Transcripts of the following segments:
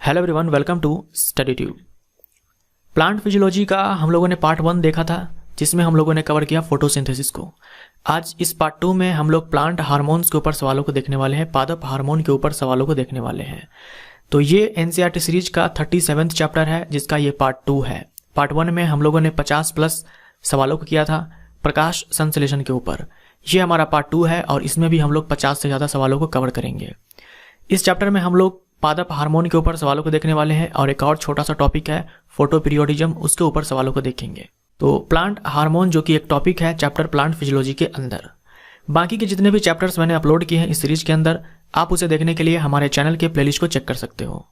Hello everyone, welcome to study tube. Plant physiology का हम लोगों ने पार्ट 1 देखा था, जिसमें हम लोगों ने कवर किया फोटोसिंथेसिस को। आज इस पार्ट 2 में हम लोग प्लांट हार्मोन्स के ऊपर सवालों को देखने वाले हैं, पादप हार्मोन के ऊपर सवालों को देखने वाले हैं। तो ये एनसीईआरटी सीरीज का 37वां चैप्टर है, जिसका ये पार्ट 2 है। पार्ट 1 में हम लोगों ने 50+ सवालों को किया था प्रकाश संश्लेषण के ऊपर। ये हमारा पार्ट 2 है और इसमें भी हम लोग 50 से ज़्यादा सवालों को कवर करेंगे। इस चैप्टर में हम लोग पादप हार्मोन के ऊपर सवालों को देखने वाले हैं और एक और छोटा सा टॉपिक है फोटोपीरियोडिज्म, उसके ऊपर सवालों को देखेंगे। तो प्लांट हार्मोन जो कि एक टॉपिक है चैप्टर प्लांट फिजियोलॉजी के अंदर। बाकी के जितने भी चैप्टर्स मैंने अपलोड किए हैं इस सीरीज के अंदर, आप उसे देखने के लिए हमारे चैनल के प्लेलिस्ट को चेक कर सकते हो।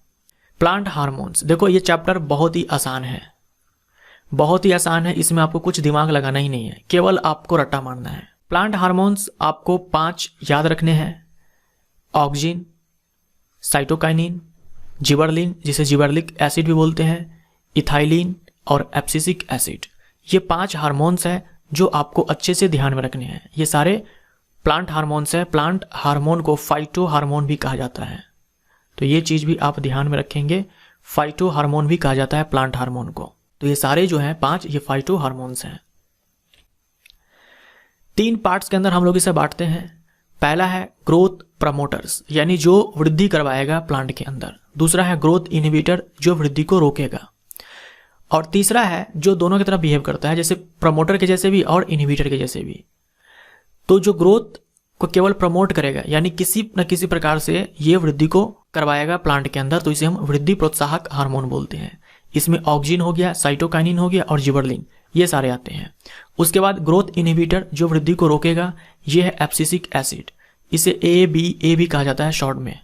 प्लांट हार्मोन्स, देखो ये चैप्टर बहुत ही आसान है, बहुत ही आसान है। इसमें आपको कुछ दिमाग लगाना ही नहीं है, केवल आपको रट्टा मारना है। प्लांट हार्मोन्स आपको 5 याद रखने हैं: ऑक्सिन, साइटोकाइनिन, जिबरलिन जिसे जिबरलिक एसिड भी बोलते हैं, इथाइलिन और एब्सिसिक एसिड। ये 5 हार्मोन्स हैं जो आपको अच्छे से ध्यान में रखने हैं। ये सारे प्लांट हार्मोन्स हैं। प्लांट हार्मोन को फाइटो हार्मोन भी कहा जाता है, तो ये चीज़ भी आप ध्यान में रखेंगे। फाइटो हार्मोन भी कहा जाता है प्लांट हार्मोन को। तो ये सारे जो हैं 5 ये फाइटो हार्मोन्स हैं। 3 पार्ट्स के अंदर हम लोग इसे बांटते हैं। पहला है ग्रोथ प्रमोटर्स, यानी जो वृद्धि करवाएगा प्लांट के अंदर। दूसरा है ग्रोथ इनहिबिटर, जो वृद्धि को रोकेगा। और तीसरा है जो दोनों की तरह बिहेव करता है, जैसे प्रमोटर के जैसे भी और इनहिबिटर के जैसे भी। तो जो ग्रोथ को केवल प्रमोट करेगा, यानी किसी न किसी प्रकार से ये वृद्धि को करवाएगा प्लांट के अंदर, तो इसे हम वृद्धि प्रोत्साहक हार्मोन बोलते हैं। इसमें ऑक्सिन हो गया, साइटोकाइनिन हो गया और जिबरलिन, ये सारे आते हैं। उसके बाद ग्रोथ इनहिबिटर जो वृद्धि को रोकेगा, ये है एब्सिसिक एसिड। इसे ए बी कहा जाता है शॉर्ट में,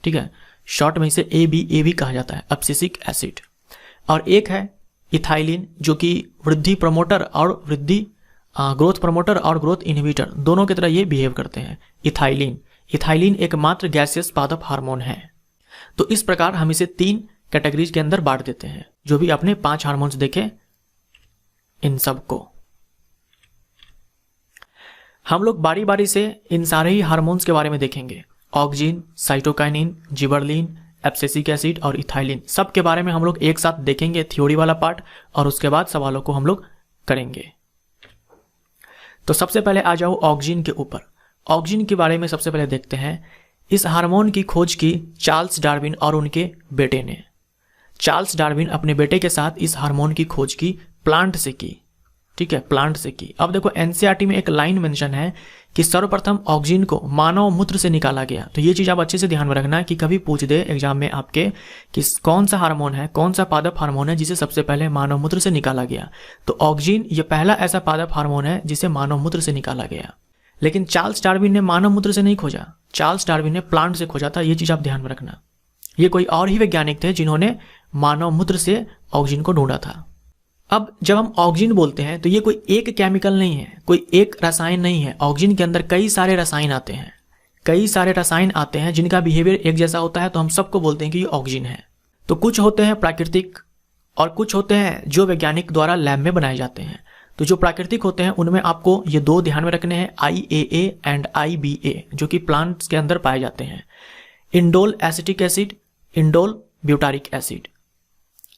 ठीक है। शॉर्ट में इसे ए बी कहा जाता है, एब्सिसिक एसिड। और एक है इथाइलिन, जो कि वृद्धि प्रमोटर और ग्रोथ प्रमोटर और ग्रोथ इनहिबिटर दोनों की तरह ये बिहेव करते हैं। इथाइलिन एकमात्र गैसियस पादप हार्मोन है। तो इस प्रकार हम इसे 3 कैटेगरीज के अंदर बांट देते हैं। जो भी आपने 5 हार्मोन्स देखे, इन सब को हम लोग बारी बारी से इन सारे ही हार्मोन्स के बारे में देखेंगे। Auxin, cytokinin, gibberellin, abscisic acid और इथाइलिन, सब के बारे में हम लोग एक साथ देखेंगे, थ्योरी वाला पार्ट, और उसके बाद सवालों को हम लोग करेंगे। तो सबसे पहले आ जाओ ऑक्सिन के ऊपर। ऑक्सिन के बारे में सबसे पहले देखते हैं। इस हार्मोन की खोज की चार्ल्स डार्विन और उनके बेटे ने। चार्ल्स डार्विन अपने बेटे के साथ इस हार्मोन की खोज की प्लांट से की, ठीक है, प्लांट से की। अब देखो एनसीईआरटी में एक लाइन मेंशन है कि सर्वप्रथम ऑक्सिन को मानव मूत्र से निकाला गया। तो ये चीज आप अच्छे से ध्यान में रखना कि कभी पूछ दे एग्जाम में आपके कि कौन सा हार्मोन है, कौन सा पादप हार्मोन है जिसे सबसे पहले मानव मूत्र से निकाला गया। तो ऑक्सिन ये पहला ऐसा पादप हार्मोन है जिसे मानव मूत्र से निकाला गया। लेकिन चार्ल्स डार्विन ने मानव मूत्र से नहीं खोजा, चार्ल्स डार्विन ने प्लांट से खोजा था। ये चीज आप ध्यान में रखना। ये कोई और ही वैज्ञानिक थे जिन्होंने मानव मूत्र से ऑक्सिन को ढूंढा था। अब जब हम ऑक्सिन बोलते हैं तो ये कोई एक केमिकल नहीं है, कोई एक रसायन नहीं है। ऑक्सिन के अंदर कई सारे रसायन आते हैं, कई सारे रसायन आते हैं जिनका बिहेवियर एक जैसा होता है, तो हम सबको बोलते हैं कि ये ऑक्सिन है। तो कुछ होते हैं प्राकृतिक और कुछ होते हैं जो वैज्ञानिक द्वारा लैब में बनाए जाते हैं। तो जो प्राकृतिक होते हैं उनमें आपको ये 2 ध्यान में रखने हैं, IAA एंड IBA, जो कि प्लांट्स के अंदर पाए जाते हैं। Indole acetic acid, indole butyric acid,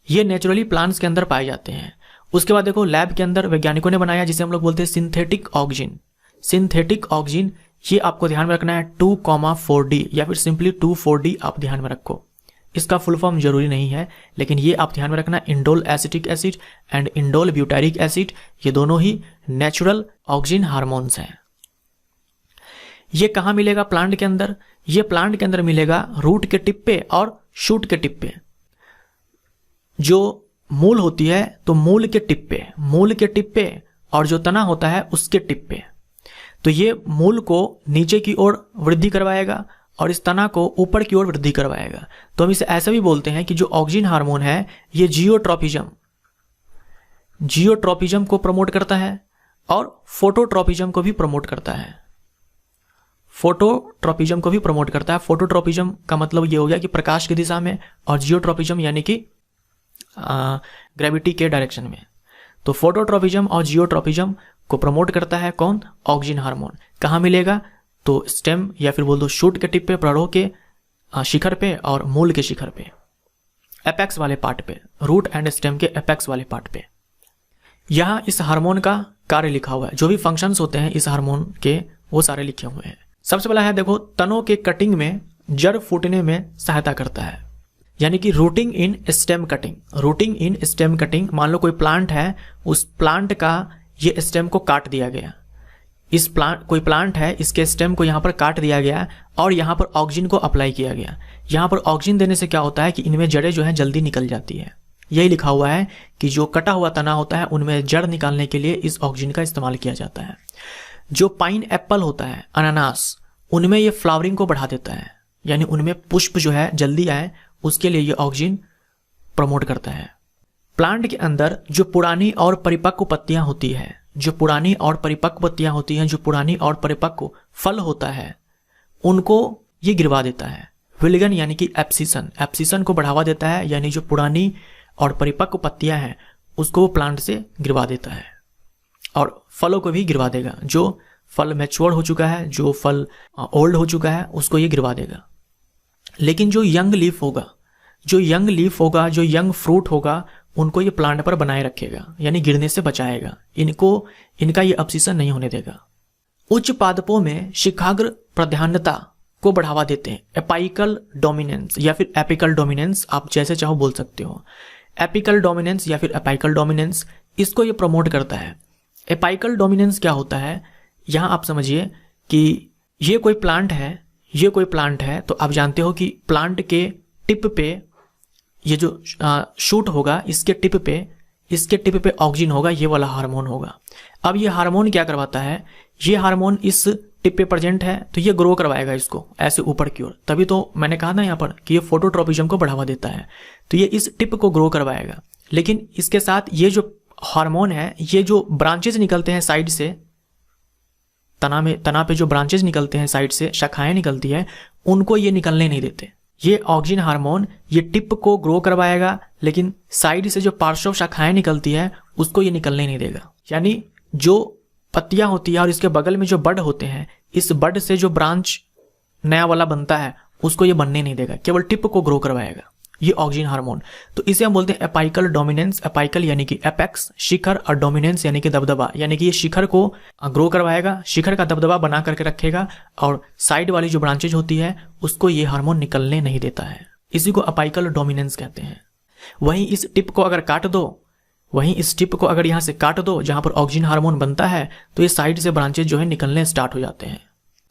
ये नेचुरली प्लांट्स के अंदर पाए जाते हैं। उसके बाद देखो लैब के अंदर वैज्ञानिकों ने बनाया जिसे हम लोग बोलते हैं सिंथेटिक ऑक्सिन। सिंथेटिक ऑक्सिन ये आपको ध्यान में रखना है 2,4-D या फिर सिंपली 2,4-D आप ध्यान में रखो। इसका फुल फॉर्म जरूरी नहीं है, लेकिन ये आप ध्यान में रखना। Indole acetic acid and indole butyric acid, ये दोनों ही नेचुरल ऑक्सिन हार्मोन्स हैं। ये कहाँ मिलेगा प्लांट के अंदर? ये प्लांट के अंदर मिलेगा रूट के टिप पे और शूट के टिप पे। जो मूल होती है तो मूल के टिप पे और जो तना होता है उसके टिप पे। तो ये मूल को नीचे की ओर वृद्धि करवाएगा और इस तना को ऊपर की ओर वृद्धि करवाएगा। तो हम इसे ऐसे भी बोलते हैं कि जो ऑक्सिन हार्मोन है ये जियोट्रोपिज्म को प्रमोट करता है और फोटोट्रोपिज्म को भी प्रमोट करता है। फोटोट्रोपिज्म को भी प्रमोट करता है। फोटोट्रोपिज्म का मतलब ये हो गया कि प्रकाश की दिशा में, और जियोट्रोपिज्म यानी कि ग्रेविटी के डायरेक्शन में। तो फोटोट्रोपिज्म और जियोट्रोपिज्म को प्रमोट करता है कौन? Auxin hormone. कहाँ मिलेगा? तो स्टेम या फिर बोल दो शूट के टिप पे, प्ररोह के शिखर पे और मूल के शिखर पे। एपेक्स वाले पार्ट पे, रूट एंड स्टेम के एपेक्स वाले पार्ट पे। यहाँ इस हार्मोन का कार्य लिखा हुआ है, जो भी फंक्शंस होते हैं इस हार्मोन के वो सारे लिखे हुए हैं। सबसे पहला है देखो, तनों के कटिंग में, जड़ फूटने में सहायता करता है, यानी कि rooting in stem cutting. Rooting in stem cutting, मान लो कोई प्लांट है, उस प्लांट का ये स्टेम को काट दिया गया। इस प्लांट, कोई प्लांट है, इसके स्टेम को यहाँ पर काट दिया गया और यहाँ पर ऑक्सीजन को अप्लाई किया गया। यहाँ पर ऑक्सीजन देने से क्या होता है कि इनमें जड़ें जो है जल्दी निकल जाती है। यही लिखा हुआ है कि जो कटा हुआ तना होता है उनमें जड़ निकालने के लिए इस ऑक्सीजन का इस्तेमाल किया जाता है। जो पाइन एप्पल होता है, अनानास, उनमें ये फ्लावरिंग को बढ़ा देता है, यानी उनमें पुष्प जो है जल्दी आए, उसके लिए ये ऑक्सीजन प्रमोट करता है। प्लांट के अंदर जो पुरानी और परिपक्व पत्तियां होती है, जो पुरानी और परिपक्व पत्तियां होती हैं, जो पुरानी और परिपक्व फल होता है, उनको ये गिरवा देता है। विल्गन यानी कि एब्सिसन, एब्सिसन को बढ़ावा देता है, यानी जो पुरानी और परिपक्व पत्तियां हैं उसको प्लांट से गिरवा देता है और फलों को भी गिरवा देगा। जो फल मैच्योर हो चुका है, जो फल ओल्ड हो चुका है, उसको ये गिरवा देगा। लेकिन जो यंग लीफ होगा, जो यंग लीफ होगा, जो यंग फ्रूट होगा, उनको ये प्लांट पर बनाए रखेगा, यानी गिरने से बचाएगा। इनका ये अब्सिशन नहीं होने देगा। उच्च पादपों में शिखाग्र प्राधान्यता को बढ़ावा देते हैं। एपाइकल डोमिनेंस या फिर एपिकल डोमिनेंस, आप जैसे चाहो बोल सकते हो। एपिकल डोमिनेंस या फिर एपाइकल डोमिनेंस, इसको ये प्रमोट करता है। एपाइकल डोमिनेंस क्या होता है, यहाँ आप समझिए कि ये कोई प्लांट है, ये कोई प्लांट है, तो आप जानते हो कि प्लांट के टिप पे ये जो शूट होगा, इसके टिप पे ऑक्सीजन होगा, ये वाला हार्मोन होगा। अब ये हार्मोन क्या करवाता है, ये हार्मोन इस टिप पे प्रेजेंट है तो ये ग्रो करवाएगा इसको ऐसे ऊपर की ओर। तभी तो मैंने कहा ना यहाँ पर कि ये फोटोट्रोपिज्म को बढ़ावा देता है, तो ये इस टिप को ग्रो करवाएगा। लेकिन इसके साथ ये जो हार्मोन है, ये जो ब्रांचेज निकलते हैं साइड से, तना पे जो ब्रांचेज निकलते हैं साइड से, शाखाएं निकलती है, उनको ये निकलने नहीं देते। ये ऑक्सीजन हार्मोन ये टिप को ग्रो करवाएगा, लेकिन साइड से जो पार्श्व शाखाएं निकलती है उसको ये निकलने नहीं देगा। यानी जो पत्तियां होती है और इसके बगल में जो बड होते हैं, इस बड से जो ब्रांच नया वाला बनता है उसको ये बनने नहीं देगा, केवल टिप को ग्रो करवाएगा, ये ऑक्सीजन हार्मोन। तो इसे हम बोलते हैं एपाइकल डोमिनेंस। एपाइकल यानी कि एपेक्स, शिखर, और डोमिनेंस यानी कि दबदबा, यानी कि ये शिखर को ग्रो करवाएगा, शिखर का दबदबा बना करके रखेगा और साइड वाली जो ब्रांचेज होती है उसको ये हार्मोन निकलने नहीं देता है। इसी को एपाइकल डोमिनेंस कहते हैं। वहीं इस टिप को अगर काट दो, वहीं इस टिप को अगर यहाँ से काट दो जहां पर ऑक्सीजन हार्मोन बनता है, तो ये साइड से ब्रांचेज जो है निकलने स्टार्ट हो जाते हैं।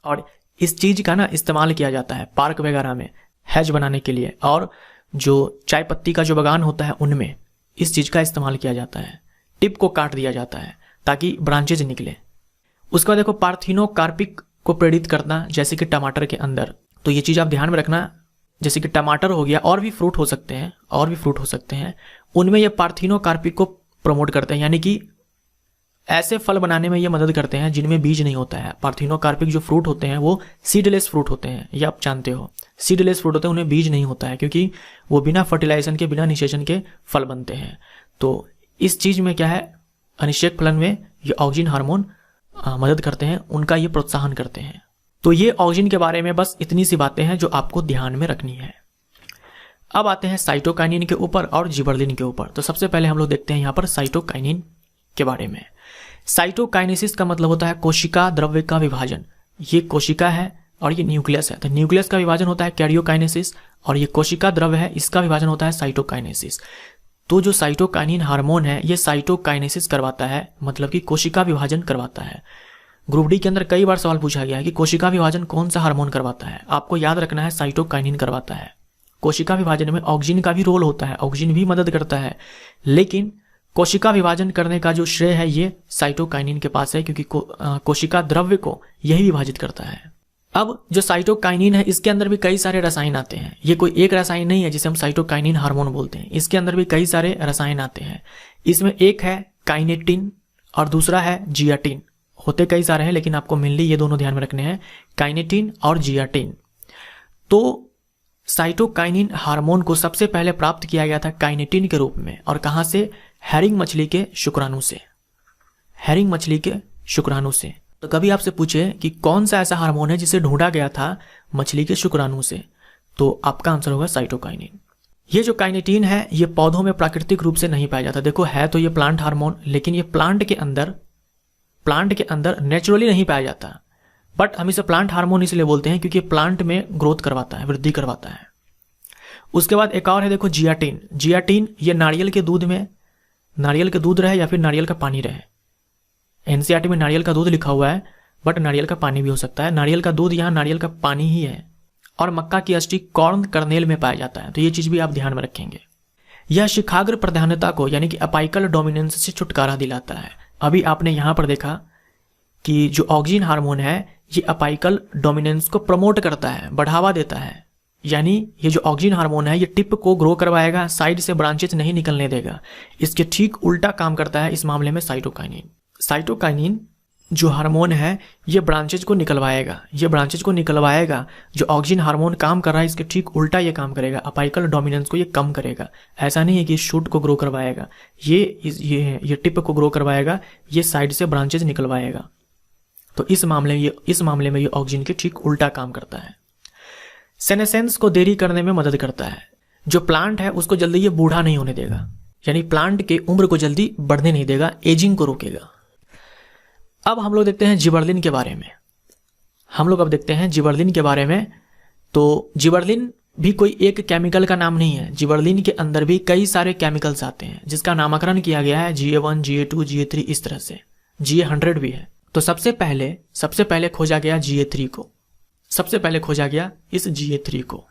और इस चीज का ना इस्तेमाल किया जाता है पार्क वगैरह में हैज बनाने के लिए, और जो चाय पत्ती का जो बागान होता है उनमें इस चीज का इस्तेमाल किया जाता है। टिप को काट दिया जाता है ताकि ब्रांचेज निकले। उसके बाद देखो, पार्थिनोकार्पिक को प्रेरित करना, जैसे कि टमाटर के अंदर, तो ये चीज आप ध्यान में रखना। जैसे कि टमाटर हो गया, और भी फ्रूट हो सकते हैं, उनमें ये पार्थिनोकार्पिक को प्रमोट करते हैं, यानी कि ऐसे फल बनाने में ये मदद करते हैं जिनमें बीज नहीं होता है। पार्थिनोकार्पिक जो फ्रूट होते हैं वो सीडलेस फ्रूट होते हैं, ये आप जानते हो। सीडलेस फ्रूट होते हैं, उनमें बीज नहीं होता है, क्योंकि वो बिना फर्टिलाइजेशन के, बिना निषेचन के फल बनते हैं। तो इस चीज में क्या है, अनिषेक फलन में ये ऑक्सीजन हार्मोन मदद करते हैं, उनका ये प्रोत्साहन करते हैं। तो ये ऑक्सीजन के बारे में बस इतनी सी बातें हैं जो आपको ध्यान में रखनी है। अब आते हैं साइटोकाइनिन के ऊपर और जिबरेलिन के ऊपर। तो सबसे पहले हम लोग देखते हैं यहाँ पर साइटोकाइनिन के बारे में। साइटोकाइनेसिस का मतलब होता है कोशिका द्रव्य का विभाजन। ये कोशिका है और ये न्यूक्लियस है, तो न्यूक्लियस का विभाजन होता है कैरियोकाइनेसिस, और ये कोशिका द्रव्य है, इसका विभाजन होता है साइटोकाइनेसिस। तो जो साइटोकाइनिन हार्मोन है ये साइटोकाइनेसिस करवाता है, मतलब कि कोशिका विभाजन करवाता है। ग्रुप डी के अंदर कई बार सवाल पूछा गया है कि कोशिका विभाजन कौन सा हार्मोन करवाता है। आपको याद रखना है साइटोकाइनिन करवाता है। कोशिका विभाजन में ऑक्सीजन का भी रोल होता है, ऑक्सीजन भी मदद करता है, लेकिन कोशिका विभाजन करने का जो श्रेय है ये साइटोकाइनिन के पास है, क्योंकि कोशिका द्रव्य को यही विभाजित करता है। अब जो साइटोकाइनिन है इसके अंदर भी कई सारे रसायन आते हैं। ये कोई एक रसायन नहीं है जिसे हम साइटोकाइनिन हार्मोन बोलते हैं, इसके अंदर भी कई सारे रसायन आते हैं। इसमें एक है काइनेटिन और दूसरा है जियाटिन। होते कई सारे हैं, लेकिन आपको मेनली ये दोनों ध्यान में रखने हैं, काइनेटिन और जियाटिन। तो साइटोकाइनिन हार्मोन को सबसे पहले प्राप्त किया गया था काइनेटिन के रूप में, और कहां से, हैरिंग मछली के शुक्राणु से। हैरिंग मछली के शुक्राणु से। तो कभी आपसे पूछे कि कौन सा ऐसा हार्मोन है जिसे ढूंढा गया था मछली के शुक्राणु से, तो आपका आंसर होगा साइटोकाइनिन। ये जो काइनेटीन है ये पौधों में प्राकृतिक रूप से नहीं पाया जाता। देखो है तो ये प्लांट हार्मोन, लेकिन ये प्लांट के अंदर नेचुरली नहीं पाया जाता। बट हम इसे प्लांट हार्मोन इसलिए बोलते हैं क्योंकि प्लांट में ग्रोथ करवाता है, वृद्धि करवाता है। उसके बाद एक और है, देखो जियाटिन। जियाटिन ये नारियल के दूध रहे या फिर नारियल का पानी रहे। एनसीईआरटी में नारियल का दूध लिखा हुआ है, बट नारियल का पानी भी हो सकता है। नारियल का दूध यहाँ नारियल का पानी ही है। और मक्का की अस्थि कॉर्न कर्नेल में पाया जाता है, तो ये चीज भी आप ध्यान में रखेंगे। यह शिखाग्र प्रधानता को यानी कि अपाइकल डोमिनेंस से छुटकारा दिलाता है। अभी आपने यहां पर देखा कि जो ऑक्सिन हार्मोन है ये अपाइकल डोमिनेंस को प्रमोट करता है, बढ़ावा देता है। यानी ये जो ऑक्सिन हार्मोन है ये टिप को ग्रो करवाएगा, साइड से ब्रांचेज नहीं निकलने देगा। इसके ठीक उल्टा काम करता है इस मामले में साइटोकाइनिन। साइटोकाइनिन जो हार्मोन है ये ब्रांचेज को निकलवाएगा। जो ऑक्सिन हार्मोन काम कर रहा है इसके ठीक उल्टा ये काम करेगा, अपाइकल डोमिनेंस को ये कम करेगा। ऐसा नहीं है कि शूट को ग्रो करवाएगा, ये टिप को ग्रो करवाएगा, ये साइड से ब्रांचेज निकलवाएगा। तो इस मामले में ये ऑक्सिन के ठीक उल्टा काम करता है। सेनेसेंस को देरी करने में मदद करता है। जो प्लांट है उसको जल्दी ये बूढ़ा नहीं होने देगा, यानी प्लांट के उम्र को जल्दी बढ़ने नहीं देगा, एजिंग को रोकेगा। अब हम लोग देखते हैं जिबरलिन के बारे में। तो जिबरलिन भी कोई एक केमिकल का नाम नहीं है। जिबरलिन के अंदर भी कई सारे केमिकल्स आते हैं जिसका नामकरण किया गया है GA1, GA2, GA3 इस तरह से। GA100 भी है। तो सबसे पहले खोजा गया GA3 को। इस GA3 को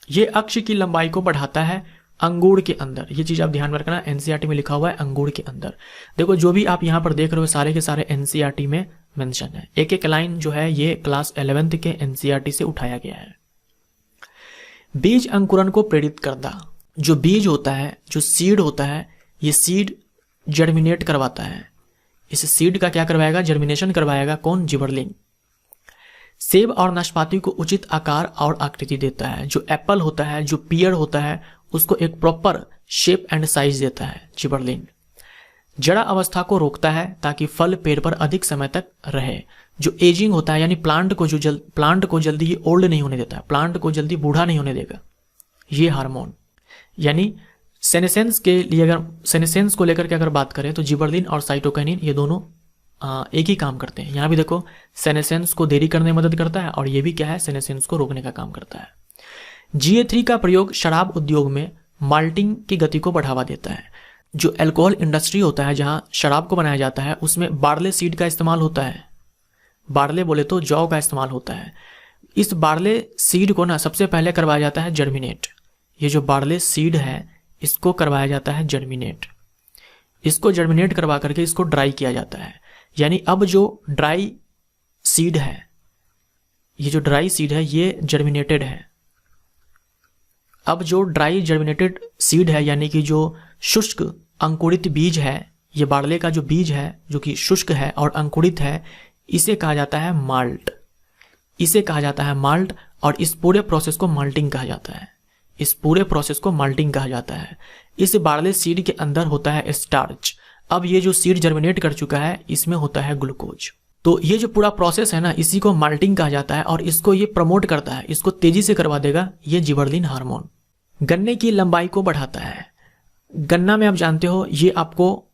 ये अक्ष की लंबाई को बढ़ाता है अंगूर के अंदर। ये चीज आप ध्यान में रखना, एनसीईआरटी में लिखा हुआ है अंगूर के अंदर। देखो जो भी आप यहां पर देख रहे हो सारे के सारे एनसीईआरटी में मेंशन है। एक एक लाइन जो है ये क्लास 11th के एनसीईआरटी से उठाया गया है। बीज अंकुरन को प्रेरित करता। जो बीज होता है, जो सीड होता है, ये सीड जर्मिनेट करवाता है। इस सीड का क्या करवाएगा? जर्मिनेशन करवाएगा। कौन? जिबरलिन। सेब और नाशपाती को उचित आकार और आकृति देता है। जो एप्पल होता है, जो पियर होता है, उसको एक प्रॉपर शेप एंड साइज देता है जिबरलिन। जड़ा अवस्था को रोकता है ताकि फल पेड़ पर अधिक समय तक रहे। जो एजिंग होता है यानी प्लांट को जल्दी ओल्ड नहीं होने देता है, प्लांट को जल्दी बूढ़ा नहीं होने देगा ये हार्मोन। यानी सेनेसेंस को लेकर के अगर बात करें तो जिबरलिन और साइटोकाइनिन ये दोनों एक ही काम करते हैं। यहां भी देखो सेनेसेंस को देरी करने में मदद करता है और ये भी क्या है? सेनेसेंस को रोकने का काम करता है। GA3 का प्रयोग शराब उद्योग में माल्टिंग की गति को बढ़ावा देता है। जो अल्कोहल इंडस्ट्री होता है जहां शराब को बनाया जाता है उसमें बार्ले सीड का इस्तेमाल होता है। बार्ले बोले तो जौ का इस्तेमाल होता है। इस बार्ले सीड को ना सबसे पहले करवाया जाता है जर्मिनेट। ये जो बार्ले सीड है इसको करवाया जाता है जर्मिनेट। इसको जर्मिनेट करवा करके इसको ड्राई किया जाता है। यानी अब जो ड्राई सीड है, ये जो ड्राई सीड है ये जर्मिनेटेड है। अब जो ड्राई जर्मिनेटेड सीड है यानी कि जो शुष्क अंकुरित बीज है, ये बार्ले का जो बीज है जो कि शुष्क है और अंकुरित है, इसे कहा जाता है माल्ट। और इस पूरे प्रोसेस को माल्टिंग कहा जाता है। इस बार्ले सीड के अंदर होता है स्टार्च। अब ये जो सीड जर्मिनेट कर चुका है इसमें होता है ग्लूकोज। तो ये जो पूरा प्रोसेस है ना इसी को माल्टिंग कहा जाता है और इसको ये प्रमोट करता है, इसको तेजी से करवा देगा ये जिबरलिन हार्मोन। गन्ने की लंबाई को बढ़ाता है। गन्ना में आप जानते हो ये आपको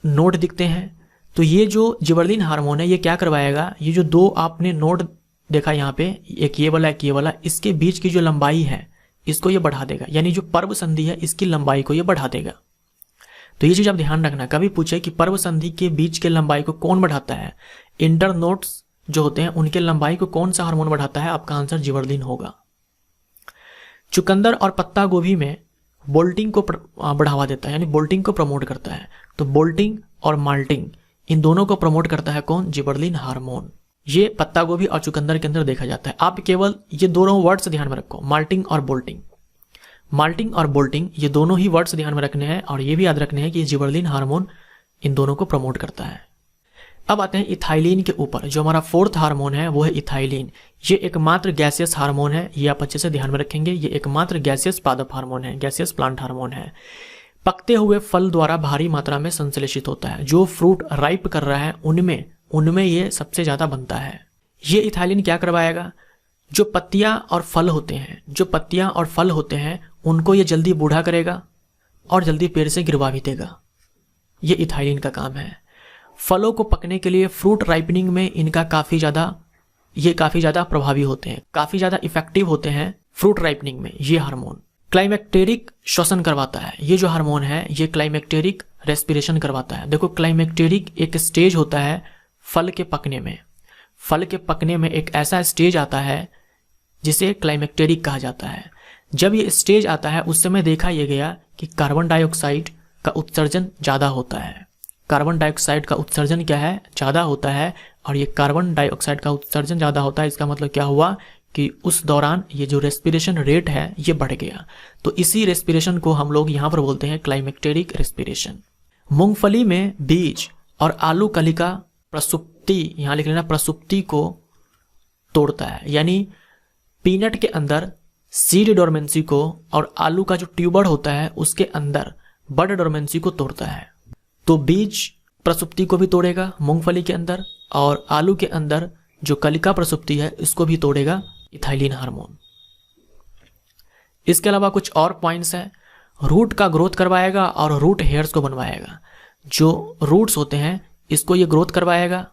नोड दिखते हैं, तो ये जो जिबरलिन हार्मोन है ये क्या करवाएगा? ये जो दो आपने नोड देखा यहाँ पे, एक ये वाला, इसके बीच की जो लंबाई है इसको ये बढ़ा देगा। यानी जो पर्व संधि है इसकी लंबाई को ये बढ़ा देगा। तो ये चीज आप ध्यान रखना, कभी पूछे कि पर्व संधि के बीच के लंबाई को कौन बढ़ाता है, इंटरनोड्स जो होते हैं उनके लंबाई को कौन सा हार्मोन बढ़ाता है? आपका आंसर जिबरलिन होगा। चुकंदर और पत्ता गोभी में बोल्टिंग को बढ़ावा देता है, यानी बोल्टिंग को प्रमोट करता है। तो बोल्टिंग और माल्टिंग इन दोनों को प्रमोट करता है कौन? Gibberellin hormone. ये पत्ता गोभी और चुकंदर के अंदर देखा जाता है। आप केवल ये दोनों वर्ड्स ध्यान में रखो, माल्टिंग और बोल्टिंग। ये दोनों ही वर्ड्स ध्यान में रखने हैं और ये भी याद रखने हैं कि जिबरलिन हार्मोन इन दोनों को प्रमोट करता है। अब आते हैं इथाइलिन के ऊपर। जो हमारा फोर्थ हार्मोन है वो है इथाइलिन। ये एकमात्र गैसियस हार्मोन है, ये आप अच्छे से ध्यान में रखेंगे। ये एकमात्र गैसियस पादप हार्मोन है, गैसियस प्लांट हार्मोन है। पकते हुए फल द्वारा भारी मात्रा में संश्लेषित होता है। जो फ्रूट राइप कर रहा है उनमें ये सबसे ज्यादा बनता है। ये इथाइलिन क्या करवाएगा? जो पत्तियां और फल होते हैं उनको ये जल्दी बूढ़ा करेगा और जल्दी पेड़ से गिरवा भी देगा। ये इथाइलिन का काम है। फलों को पकने के लिए फ्रूट राइपनिंग में इनका काफ़ी ज़्यादा प्रभावी होते हैं, काफ़ी ज़्यादा इफेक्टिव होते हैं फ्रूट राइपनिंग में ये हार्मोन। क्लाइमेक्टेरिक श्वसन करवाता है, ये जो हार्मोन है ये क्लाइमेक्टेरिक रेस्पिरेशन करवाता है। देखो क्लाइमेक्टेरिक एक स्टेज होता है फल के पकने में। फल के पकने में एक ऐसा स्टेज आता है जिसे क्लाइमेक्टेरिक कहा जाता है। जब ये स्टेज आता है उस समय देखा यह गया कि कार्बन डाइऑक्साइड का उत्सर्जन ज़्यादा होता है। कार्बन डाइऑक्साइड का उत्सर्जन क्या है, ज़्यादा होता है। और ये कार्बन डाइऑक्साइड का उत्सर्जन ज़्यादा होता है, इसका मतलब क्या हुआ कि उस दौरान ये जो रेस्पिरेशन रेट है ये बढ़ गया। तो इसी रेस्पिरेशन को हम लोग यहाँ पर बोलते हैं क्लाइमेक्टेरिक रेस्पिरेशन। मूंगफली में बीज और आलू कलिका प्रसुप्ति, यहाँ लिख लेना, प्रसुप्ति को तोड़ता है। यानी पीनट के अंदर सीड डोरमेंसी को और आलू का जो ट्यूबर होता है उसके अंदर बड डोरमेंसी को तोड़ता है। तो बीज प्रसुप्ति को भी तोड़ेगा मूंगफली के अंदर, और आलू के अंदर जो कलिका प्रसुप्ति है इसको भी तोड़ेगा इथाइलिन हार्मोन। इसके अलावा कुछ और पॉइंट्स हैं। रूट का ग्रोथ करवाएगा और रूट हेयर्स को बनवाएगा। जो रूट्स होते हैं इसको ये ग्रोथ करवाएगा,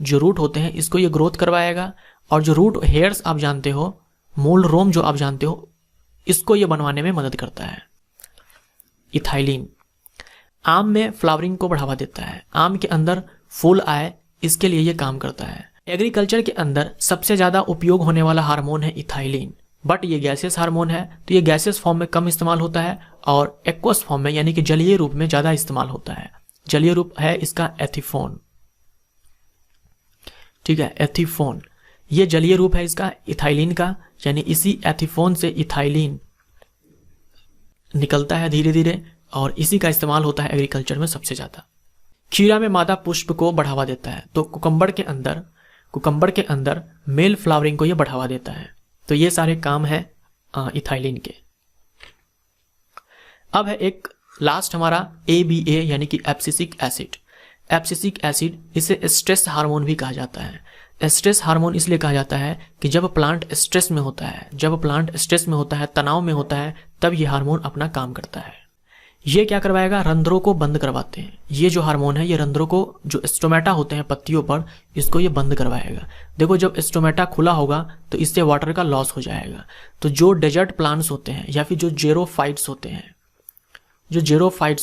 जो रूट होते हैं इसको ये ग्रोथ करवाएगा, और जो रूट हेयर्स आप जानते हो, मूल रोम जो आप जानते हो, इसको ये बनवाने में मदद करता है इथाइलिन। आम में फ्लावरिंग को बढ़ावा देता है, आम के अंदर फूल आए इसके लिए ये काम करता है। एग्रीकल्चर के अंदर सबसे ज़्यादा उपयोग होने वाला हार्मोन है इथाइलिन, बट ये गैसियस हार्मोन है तो ये गैसियस फॉर्म में कम इस्तेमाल होता है और एक्वस फॉर्म में यानी कि जलीय रूप में ज़्यादा इस्तेमाल होता है। जलीय रूप है इसका एथिफोन, ठीक है, एथिफोन ये जलीय रूप है इसका इथाइलिन का, यानी इसी एथिफोन से इथाइलिन निकलता है धीरे धीरे और इसी का इस्तेमाल होता है एग्रीकल्चर में सबसे ज़्यादा। खीरा में मादा पुष्प को बढ़ावा देता है, तो कुकम्बर के अंदर मेल फ्लावरिंग को यह बढ़ावा देता है। तो ये सारे काम है इथाइलिन के। अब है एक लास्ट हमारा ABA यानी कि एब्सिसिक एसिड। एब्सिसिक एसिड इसे स्ट्रेस हार्मोन भी कहा जाता है। स्ट्रेस हार्मोन इसलिए कहा जाता है कि जब प्लांट स्ट्रेस में होता है, तनाव में होता है, तब ये हार्मोन अपना काम करता है। ये क्या करवाएगा, रंध्रों को बंद करवाते हैं। ये जो हार्मोन है ये रंध्रों को, जो स्टोमेटा होते हैं पत्तियों पर, इसको ये बंद करवाएगा। देखो जब स्टोमेटा खुला होगा तो इससे वाटर का लॉस हो जाएगा। तो जो डेजर्ट प्लांट्स होते हैं या फिर जो जेरोफाइट्स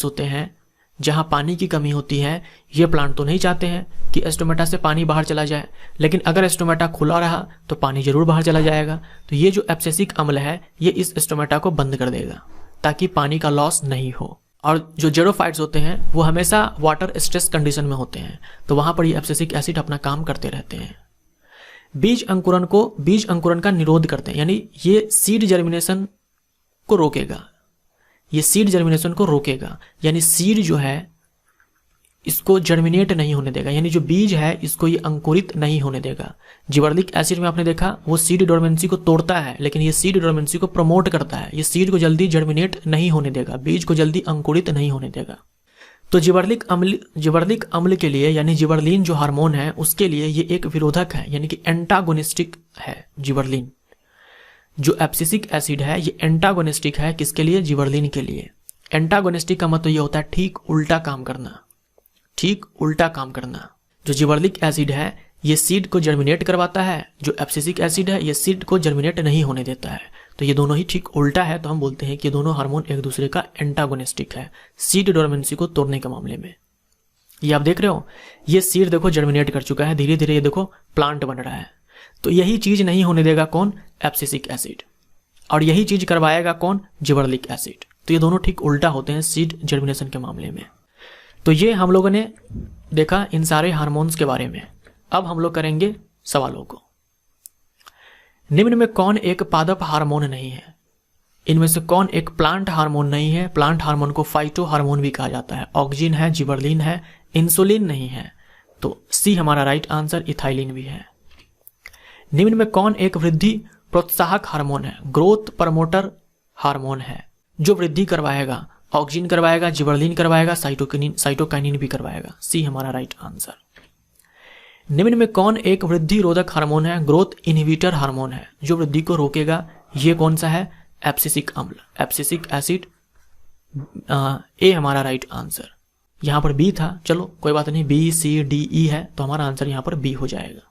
होते हैं, जहाँ पानी की कमी होती है, ये प्लांट तो नहीं चाहते हैं कि स्टोमेटा से पानी बाहर चला जाए, लेकिन अगर स्टोमेटा खुला रहा तो पानी जरूर बाहर चला जाएगा। तो ये जो एब्सिसिक अम्ल है ये इस स्टोमेटा को बंद कर देगा ताकि पानी का लॉस नहीं हो। और जो जेरोफाइट्स होते हैं वो हमेशा वाटर स्ट्रेस कंडीशन में होते हैं, तो वहाँ पर ये एब्सिसिक एसिड अपना काम करते रहते हैं। बीज अंकुरण का निरोध करते हैं, यानी ये सीड जर्मिनेशन को रोकेगा। यानी सीड जो है इसको जर्मिनेट नहीं होने देगा, यानी जो बीज है इसको ये अंकुरित नहीं होने देगा। जिबरेलिक एसिड में आपने देखा वो सीड डोरमेंसी को तोड़ता है, लेकिन ये सीड डोरमेंसी को प्रमोट करता है। ये सीड को जल्दी जर्मिनेट नहीं होने देगा, बीज को जल्दी अंकुरित नहीं होने देगा। तो जिबरेलिक अम्ल के लिए, यानी जिबरलिन जो हार्मोन है उसके लिए ये एक विरोधक है, यानी कि एंटागोनिस्टिक है। जिबरलिन जो एब्सिसिक एसिड है ये एंटागोनिस्टिक है, किसके लिए, जिबरलिन के लिए। एंटागोनिस्टिक का मतलब ये होता है ठीक उल्टा काम करना। जो जिबरेलिक एसिड है ये सीड को जर्मिनेट करवाता है, जो एब्सिसिक एसिड है ये सीड को जर्मिनेट नहीं होने देता है। तो ये दोनों ही ठीक उल्टा है, तो हम बोलते हैं कि ये दोनों हार्मोन एक दूसरे का एंटागोनिस्टिक है सीड डोरमेंसी को तोड़ने के मामले में। ये आप देख रहे हो, ये सीड देखो जर्मिनेट कर चुका है, धीरे धीरे ये देखो प्लांट बन रहा है। तो यही चीज नहीं होने देगा कौन, एब्सिसिक एसिड, और यही चीज करवाएगा कौन, जिबरेलिक एसिड। तो ये दोनों ठीक उल्टा होते हैं सीड जर्मिनेशन के मामले में। तो ये हम लोगों ने देखा इन सारे हार्मोन्स के बारे में। अब हम लोग करेंगे सवालों को। निम्न में कौन एक पादप हार्मोन नहीं है, इनमें से कौन एक प्लांट हार्मोन नहीं है। प्लांट हार्मोन को फाइटो हार्मोन भी कहा जाता है। ऑक्सिन है, जिबरलिन है, इंसुलिन नहीं है, तो सी हमारा राइट आंसर, इथाइलिन भी है। निम्न में कौन एक वृद्धि प्रोत्साहक हार्मोन है, ग्रोथ प्रमोटर हार्मोन है, जो वृद्धि करवाएगा, ऑक्सिन करवाएगा, जिबरलिन करवाएगा, साइटोकाइनिन भी करवाएगा। सी हमारा राइट आंसर। निम्न में कौन एक वृद्धि रोधक हार्मोन है? ग्रोथ इनहिबिटर हार्मोन है जो वृद्धि को रोकेगा। ये कौन सा है? एब्सिसिक अम्ल, एब्सिसिक एसिड। ए हमारा राइट आंसर। यहां पर बी था, चलो कोई बात नहीं, बी सी डी ई है तो हमारा आंसर यहां पर बी हो जाएगा।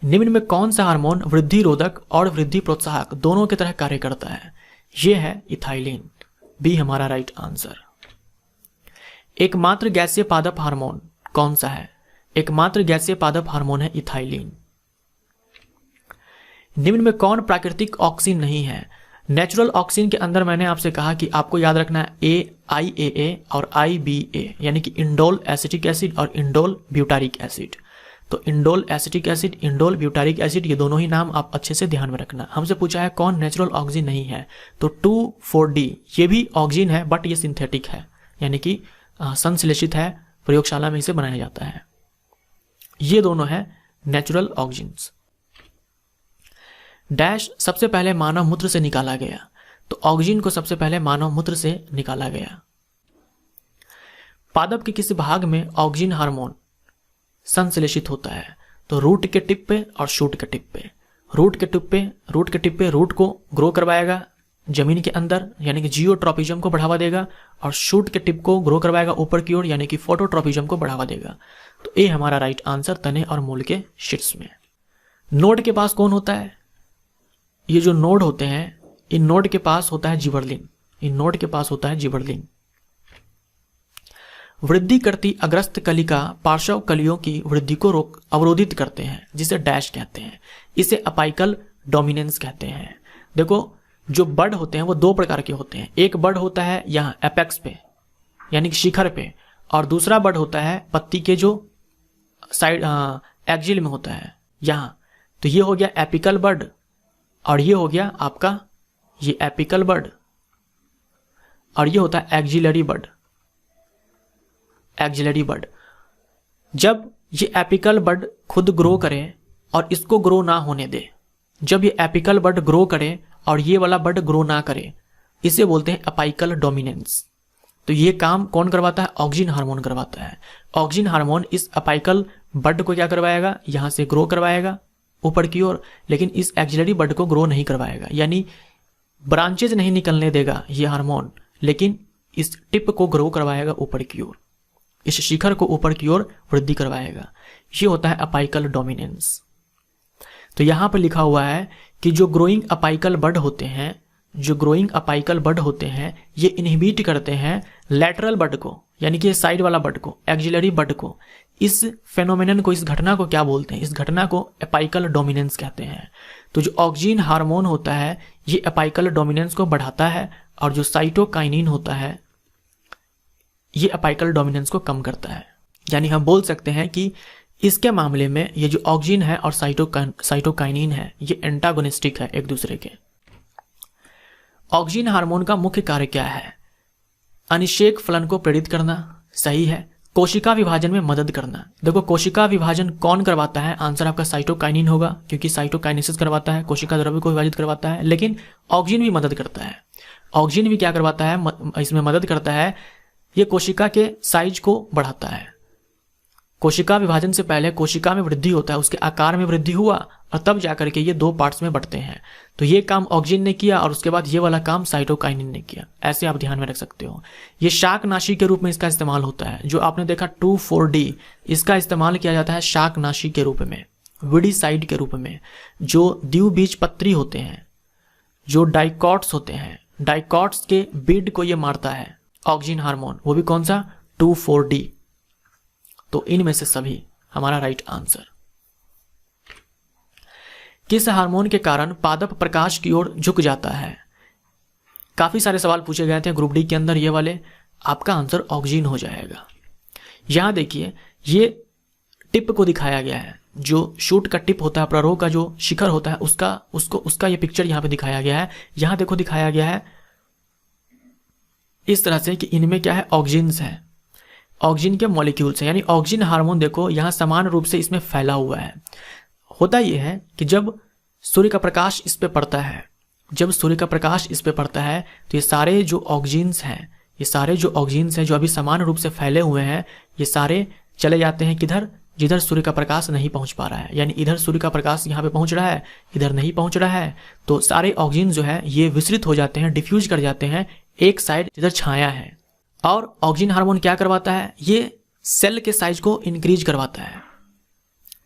निम्न में कौन सा हार्मोन वृद्धि रोधक और वृद्धि प्रोत्साहक दोनों की तरह कार्य करता है? यह है इथाइलिन, बी हमारा राइट आंसर। एकमात्र गैसीय पादप हार्मोन कौन सा है? एकमात्र गैसीय पादप हार्मोन है इथाइलिन। निम्न में कौन प्राकृतिक ऑक्सीन नहीं है? नेचुरल ऑक्सीन के अंदर मैंने आपसे कहा कि आपको याद रखना है AIAA और IBA, यानी कि इंडोल एसिटिक एसिड और इंडोल ब्यूटारिक एसिड। तो indole acetic acid, indole butyric acid, ये दोनों ही नाम आप अच्छे से ध्यान में रखना। हमसे पूछा है कौन नेचुरल ऑक्सीन नहीं है, तो 2,4-D ये भी ऑक्सीन है बट ये सिंथेटिक है, यानी कि संश्लेषित है, प्रयोगशाला में इसे बनाया जाता है। ये दोनों है नेचुरल ऑक्सीन्स। डैश सबसे पहले मानव मूत्र से निकाला गया, तो ऑक्सीन को सबसे पहले मानव मूत्र से निकाला गया। पादप के किसी भाग में ऑक्सीन हार्मोन संश्लेषित होता है, तो रूट के टिप पे और शूट के टिप पे। रूट के टिप पे रूट को ग्रो करवाएगा जमीन के अंदर, यानी कि जियोट्रोपिज्म को बढ़ावा देगा, और शूट के टिप को ग्रो करवाएगा ऊपर की ओर, यानी कि फोटोट्रोपिज्म को बढ़ावा देगा। तो ए हमारा राइट आंसर, तने और मूल के शीर्ष में। नोड के पास कौन होता है? ये जो नोड होते हैं, इन नोड के पास होता है जिबरलिन, इन नोड के पास होता है जिबरलिन। वृद्धि करती अग्रस्त कलिका पार्श्व कलियों की वृद्धि को अवरोधित करते हैं, जिसे डैश कहते हैं। इसे अपाइकल डोमिनेंस कहते हैं। देखो, जो बड होते हैं वो दो प्रकार के होते हैं। एक बड होता है यहाँ एपेक्स पे, यानी कि शिखर पे, और दूसरा बड होता है पत्ती के जो साइड एक्जिल में होता है यहाँ। तो ये हो गया एपिकल बड, और ये हो गया आपका ये एपिकल बड, और ये होता है एक्जिलरी बड। एक्जिलरी बड, जब ये एपिकल बड खुद ग्रो करे और इसको ग्रो ना होने दे, जब ये एपिकल बड ग्रो करे और ये वाला बड ग्रो ना करे, इसे बोलते हैं अपाइकल डोमिनेंस। तो ये काम कौन करवाता है? ऑक्सीन हार्मोन करवाता है। ऑक्सीन हार्मोन इस अपाइकल बड को क्या करवाएगा? यहां से ग्रो करवाएगा ऊपर की ओर, लेकिन इस एक्सिलरी बड को ग्रो नहीं करवाएगा, यानी ब्रांचेज नहीं निकलने देगा ये हार्मोन, लेकिन इस टिप को ग्रो करवाएगा ऊपर की ओर, इस शिखर को ऊपर की ओर वृद्धि करवाएगा। ये होता है अपाइकल डोमिनेंस। तो यहां पर लिखा हुआ है कि जो ग्रोइंग अपाइकल बड होते हैं, जो ग्रोइंग अपाइकल बड होते हैं, ये इनहिबिट करते हैं लैटरल बड को, यानी कि साइड वाला बड को, एक्सिलरी बड को। इस फेनोमेनन को, इस घटना को क्या बोलते हैं? इस घटना को अपाइकल डोमिनेंस कहते हैं। तो जो ऑक्सीन हार्मोन होता है ये अपाइकल डोमिनेंस को बढ़ाता है, और जो साइटोकाइनिन होता है ये अपाइकल डोमिनेंस को कम करता है। यानी हम बोल सकते हैं कि इसके मामले में ये जो ऑक्सीन है और साइटोकाइनिन है ये एंटागोनिस्टिक है एक दूसरे के। ऑक्सीन हार्मोन का मुख्य कार्य क्या है? अनिषेक फलन को प्रेरित करना, सही है। कोशिका विभाजन में मदद करना। देखो, कोशिका विभाजन कौन करवाता है? आंसर आपका साइटोकाइनिन होगा, क्योंकि साइटोकाइनेसिस करवाता है, कोशिका द्रव्य को विभाजित करवाता है। लेकिन ऑक्सीन भी मदद करता है। ऑक्सीन भी क्या करवाता है? इसमें मदद करता है, ये कोशिका के साइज को बढ़ाता है। कोशिका विभाजन से पहले कोशिका में वृद्धि होता है, उसके आकार में वृद्धि हुआ और तब जाकर के ये दो पार्ट्स में बढ़ते हैं। तो ये काम ऑक्सीन ने किया और उसके बाद ये वाला काम साइटोकाइनिन ने किया। ऐसे आप ध्यान में रख सकते हो। ये शाकनाशी के रूप में इसका इस्तेमाल होता है। जो आपने देखा 2,4-D, इसका इस्तेमाल किया जाता है शाकनाशी के रूप में, विडीसाइड के रूप में। जो द्विबीजपत्री होते हैं, जो डाइकॉट्स होते हैं, डाइकॉट्स के बीड को ये मारता है ऑक्सीन हार्मोन, वो भी कौन सा? 2,4-D। तो इनमें से सभी हमारा राइट आंसर। किस हार्मोन के कारण पादप प्रकाश की ओर झुक जाता है? काफी सारे सवाल पूछे गए थे ग्रुप डी के अंदर, ये वाले आपका आंसर ऑक्सीन हो जाएगा। यहां देखिए, ये टिप को दिखाया गया है, जो शूट का टिप होता है, प्ररोह का जो शिखर होता है, उसका ये पिक्चर यहां पे दिखाया गया है। यहां देखो दिखाया गया है इस तरह से कि इनमें क्या है? ऑक्सीन्स है, ऑक्सीन के मॉलिक्यूल्स हैं, यानी ऑक्सीन हार्मोन देखो यहां समान रूप से इसमें फैला हुआ है। होता यह है कि जब सूर्य का प्रकाश इस पे पड़ता है, जब सूर्य का प्रकाश इस पे पड़ता है तो ये सारे जो ऑक्सीन्स हैं, ये सारे जो ऑक्सीन्स हैं जो अभी समान रूप से फैले हुए हैं, ये सारे चले जाते हैं किधर, जिधर सूर्य का प्रकाश नहीं पहुंच पा रहा है, यानी इधर सूर्य का प्रकाश यहाँ पे पहुंच रहा है, इधर नहीं पहुंच रहा है, तो सारे ऑक्सीजन जो है ये विसरित हो जाते हैं, डिफ्यूज कर जाते हैं एक साइड जिधर छाया है। और ऑक्सीजन हार्मोन क्या करवाता है, ये सेल के साइज को इंक्रीज करवाता है,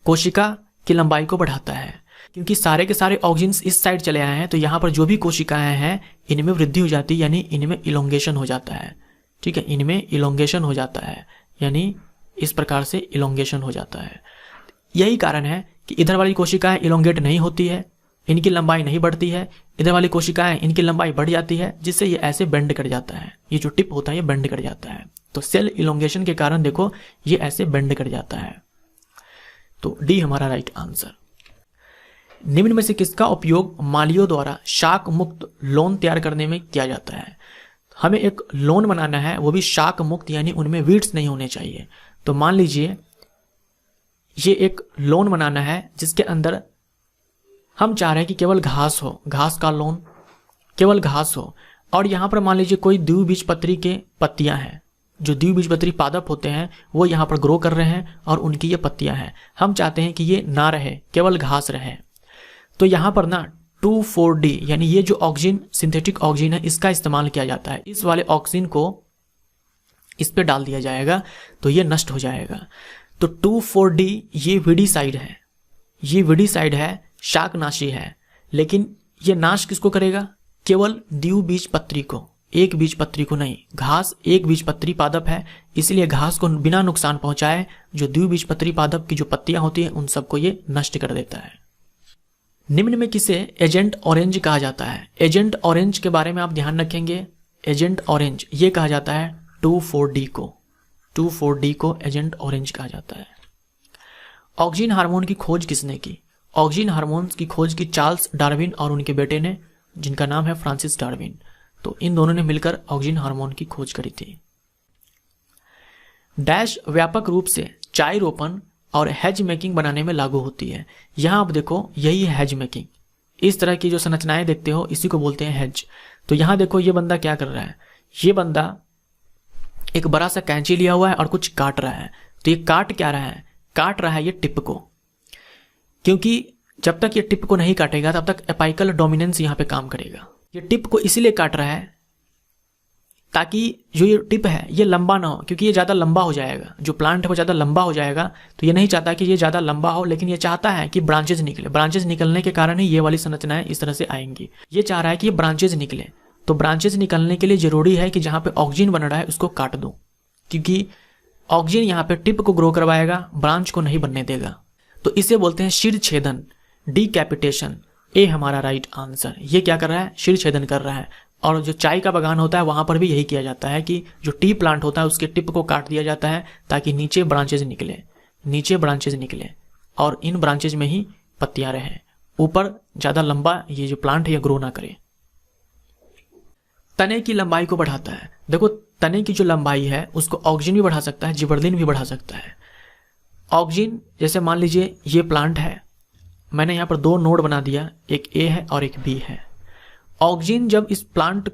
कोशिका की लंबाई को बढ़ाता है। क्योंकि सारे के सारे ऑक्सीजन इस साइड चले आए हैं, तो यहाँ पर जो भी कोशिकाएं हैं इनमें वृद्धि हो जाती है, यानी इनमें इलोंगेशन हो जाता है। ठीक है, इनमें इलोंगेशन हो जाता है, यानी इस प्रकार से इलोंगेशन हो जाता है। यही कारण है कि इधर वाली कोशिकाएं इलोंगेट नहीं होती है, इनकी लंबाई नहीं बढ़ती है, इधर वाली कोशिकाएं इनकी लंबाई बढ़ जाती है, जिससे ये ऐसे बेंड कर जाता है, ये जो टिप होता है ये बेंड कर जाता है। तो सेल इलोंगेशन के कारण देखो ये ऐसे बेंड कर जाता है। तो डी हमारा राइट आंसर। निम्न में से किसका उपयोग मालियों द्वारा शाक मुक्त लोन तैयार करने में किया जाता है। हमें एक लोन बनाना है, वो भी शाक मुक्त, यानी उनमें वीड्स नहीं होने चाहिए। तो मान लीजिए ये एक लोन बनाना है जिसके अंदर हम चाह रहे हैं कि केवल घास हो, घास का लोन, केवल घास हो। और यहाँ पर मान लीजिए कोई द्विबीजपत्री के पत्तियां हैं, जो द्विबीजपत्री पादप होते हैं वो यहाँ पर ग्रो कर रहे हैं और उनकी ये पत्तियां हैं। हम चाहते हैं कि ये ना रहे, केवल घास रहे। तो यहाँ पर ना 2,4-D यानी ये जो ऑक्सीजन, सिंथेटिक ऑक्सीजन है, इसका इस्तेमाल किया जाता है। इस वाले ऑक्सीजन को इस पे डाल दिया जाएगा तो ये नष्ट हो जाएगा। तो 2,4-D ये विडीसाइड है, ये विडीसाइड है, शाकनाशी है। लेकिन ये नाश किसको करेगा, केवल द्विबीजपत्री को, एक बीजपत्री को नहीं। घास एक बीजपत्री पादप है, इसलिए घास को बिना नुकसान पहुंचाए जो द्विबीजपत्री पादप की जो पत्तियां होती हैं उन सबको ये नष्ट कर देता है। निम्न में किसे एजेंट ऑरेंज कहा जाता है। एजेंट ऑरेंज के बारे में आप ध्यान रखेंगे, एजेंट ऑरेंज ये कहा जाता है 2,4-D को, 2,4-D को एजेंट ऑरेंज कहा जाता है। ऑक्सीजन हार्मोन की खोज किसने की। ऑक्सीजन हार्मोन की खोज की चार्ल्स डार्विन और उनके बेटे ने, जिनका नाम है फ्रांसिस डार्विन। तो इन दोनों ने मिलकर ऑक्सीजन हार्मोन की खोज करी थी। डैश व्यापक रूप से चाय रोपण और हेज मेकिंग बनाने में लागू होती है। यहां आप देखो यही है हेज मेकिंग। इस तरह की जो संरचनाएं देखते हो इसी को बोलते हैं हेज। तो यहां देखो ये बंदा क्या कर रहा है, ये बंदा एक बड़ा सा कैंची लिया हुआ है और कुछ काट रहा है। तो ये काट क्या रहा है, काट रहा है ये टिप को, क्योंकि जब तक ये टिप को नहीं काटेगा तब तक एपाइकल डोमिनेंस यहां पे काम करेगा। ये टिप को इसीलिए काट रहा है ताकि जो ये टिप है ये लंबा ना हो, क्योंकि ये ज़्यादा लंबा हो जाएगा, जो प्लांट है वो ज़्यादा लंबा हो जाएगा। तो ये नहीं चाहता कि ये ज़्यादा लंबा हो, लेकिन ये चाहता है कि ब्रांचेज निकले। ब्रांचेज निकलने के कारण ही ये वाली संरचनाएं इस तरह से आएंगी। ये चाह रहा है कि ये ब्रांचेज निकले, तो ब्रांचेज निकलने के लिए जरूरी है कि जहाँ पे ऑक्सीजन बन रहा है उसको काट दो, क्योंकि ऑक्सीजन यहाँ पे टिप को ग्रो करवाएगा, ब्रांच को नहीं बनने देगा। तो इसे बोलते हैं शिर छेदन, डीकैपिटेशन। ए हमारा राइट आंसर। ये क्या कर रहा है, शिर छेदन कर रहा है। और जो चाय का बागान होता है वहां पर भी यही किया जाता है कि जो टी प्लांट होता है उसके टिप को काट दिया जाता है ताकि नीचे ब्रांचेज निकले, नीचे ब्रांचेज निकले और इन ब्रांचेज में ही पत्तियां रहें, ऊपर ज्यादा लंबा ये जो प्लांट है ये ग्रो ना करे। तने की लंबाई को बढ़ाता है। देखो तने की जो लंबाई है उसको ऑक्सीजन भी बढ़ा सकता है, जिबरेलिन भी बढ़ा सकता है। ऑक्सीजन जैसे मान लीजिए ये प्लांट है, मैंने यहाँ पर दो नोड बना दिया, एक ए है और एक बी है। ऑक्सीजन जब इस प्लांट,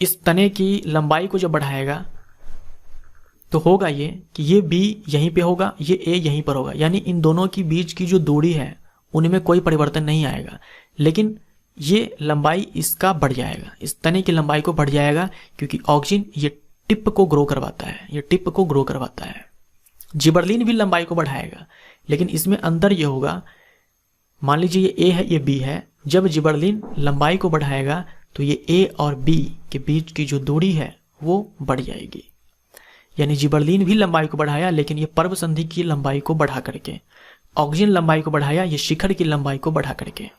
इस तने की लंबाई को जब बढ़ाएगा तो होगा ये कि ये बी यहीं पे होगा, ये ए यहीं पर होगा, यानी इन दोनों की बीच की जो दूरी है उनमें कोई परिवर्तन नहीं आएगा, लेकिन ये लंबाई इसका बढ़ जाएगा, इस तने की लंबाई को बढ़ जाएगा, क्योंकि ऑक्सीजन ये टिप को ग्रो करवाता है, ये टिप को ग्रो करवाता है। जिबरलिन भी लंबाई को बढ़ाएगा, लेकिन इसमें अंदर ये होगा, मान लीजिए ये ए है ये बी है, जब जिबरलिन लंबाई को बढ़ाएगा तो ये ए और बी के बीच की जो दूरी है वो बढ़ जाएगी। यानी जिबरलिन भी लंबाई को बढ़ाया, लेकिन ये पर्व संधि की लंबाई को बढ़ा करके, ऑक्सीजन लंबाई को बढ़ाया ये शिखर की लंबाई को बढ़ा करके।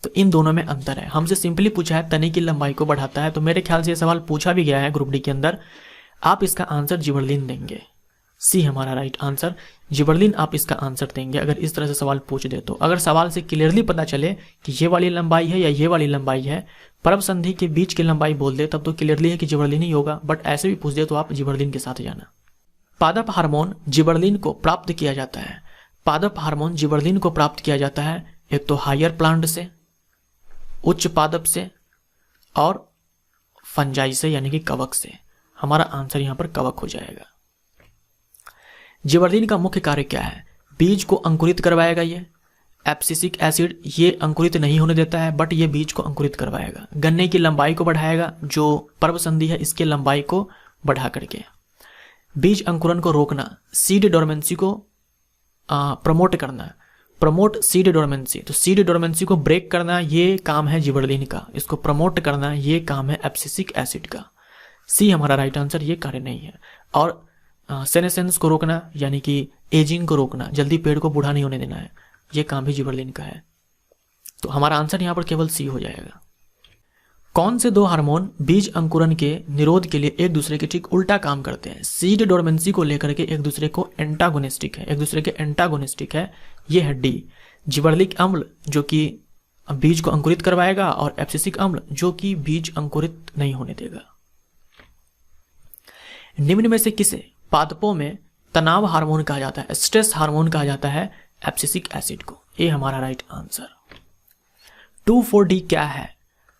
तो इन दोनों में अंतर है। हमसे सिंपली पूछा है तने की लंबाई को बढ़ाता है, तो मेरे ख्याल से ये सवाल पूछा भी गया है ग्रुप डी के अंदर। आप इसका आंसर जिबरलिन देंगे, सी हमारा राइट आंसर। जिबरलिन आप इसका आंसर देंगे अगर इस तरह से सवाल पूछ दे तो। अगर सवाल से क्लियरली पता चले कि ये वाली लंबाई है या ये वाली लंबाई है, पर्व संधि के बीच की लंबाई बोल दे, तब तो क्लियरली है कि जिबरलिन ही होगा, बट ऐसे भी पूछ दे तो आप जिबरलिन के साथ जाना। पादप हार्मोन जिबरलिन को प्राप्त किया जाता है। पादप हार्मोन जिबरलिन को प्राप्त किया जाता है एक तो हायर प्लांट से, उच्च पादप से, और फंजाई से यानी कि कवक से। हमारा आंसर यहां पर कवक हो जाएगा। जिबरेलिन का मुख्य कार्य क्या है? बीज को अंकुरित करवाएगा। ये एब्सिसिक एसिड ये अंकुरित नहीं होने देता है, बट ये बीज को अंकुरित करवाएगा। गन्ने की लंबाई को बढ़ाएगा, जो पर्व संधि है इसके लंबाई को बढ़ा करके। बीज अंकुरन को रोकना, सीड डोरमेंसी को प्रमोट करना, प्रमोट सीड डोरमेंसी, तो सीड डोरमेंसी को ब्रेक करना ये काम है जिबरेलिन का, इसको प्रमोट करना ये काम है एब्सिसिक एसिड का। सी हमारा राइट आंसर, ये कार्य नहीं है। और सेनेसेंस को रोकना यानी कि एजिंग को रोकना, जल्दी पेड़ को बूढ़ा नहीं होने देना है, ये काम भी जिबरेलिन का है। तो हमारा आंसर यहाँ पर केवल सी हो जाएगा। कौन से दो हार्मोन बीज अंकुरन के निरोध के लिए एक दूसरे के ठीक उल्टा काम करते हैं? सीड डोरमेंसी को लेकर के एक दूसरे को एंटागोनिस्टिक है, एक दूसरे के एंटागोनिस्टिक है, ये है डी। जिबरेलिक अम्ल जो कि बीज को अंकुरित करवाएगा, और एब्सिसिक अम्ल जो कि बीज अंकुरित नहीं होने देगा। निम्न में से किसे पादपों में तनाव हार्मोन कहा जाता है, स्ट्रेस हार्मोन कहा जाता है? एब्सिसिक एसिड को। ये हमारा राइट आंसर। 2,4-D क्या है?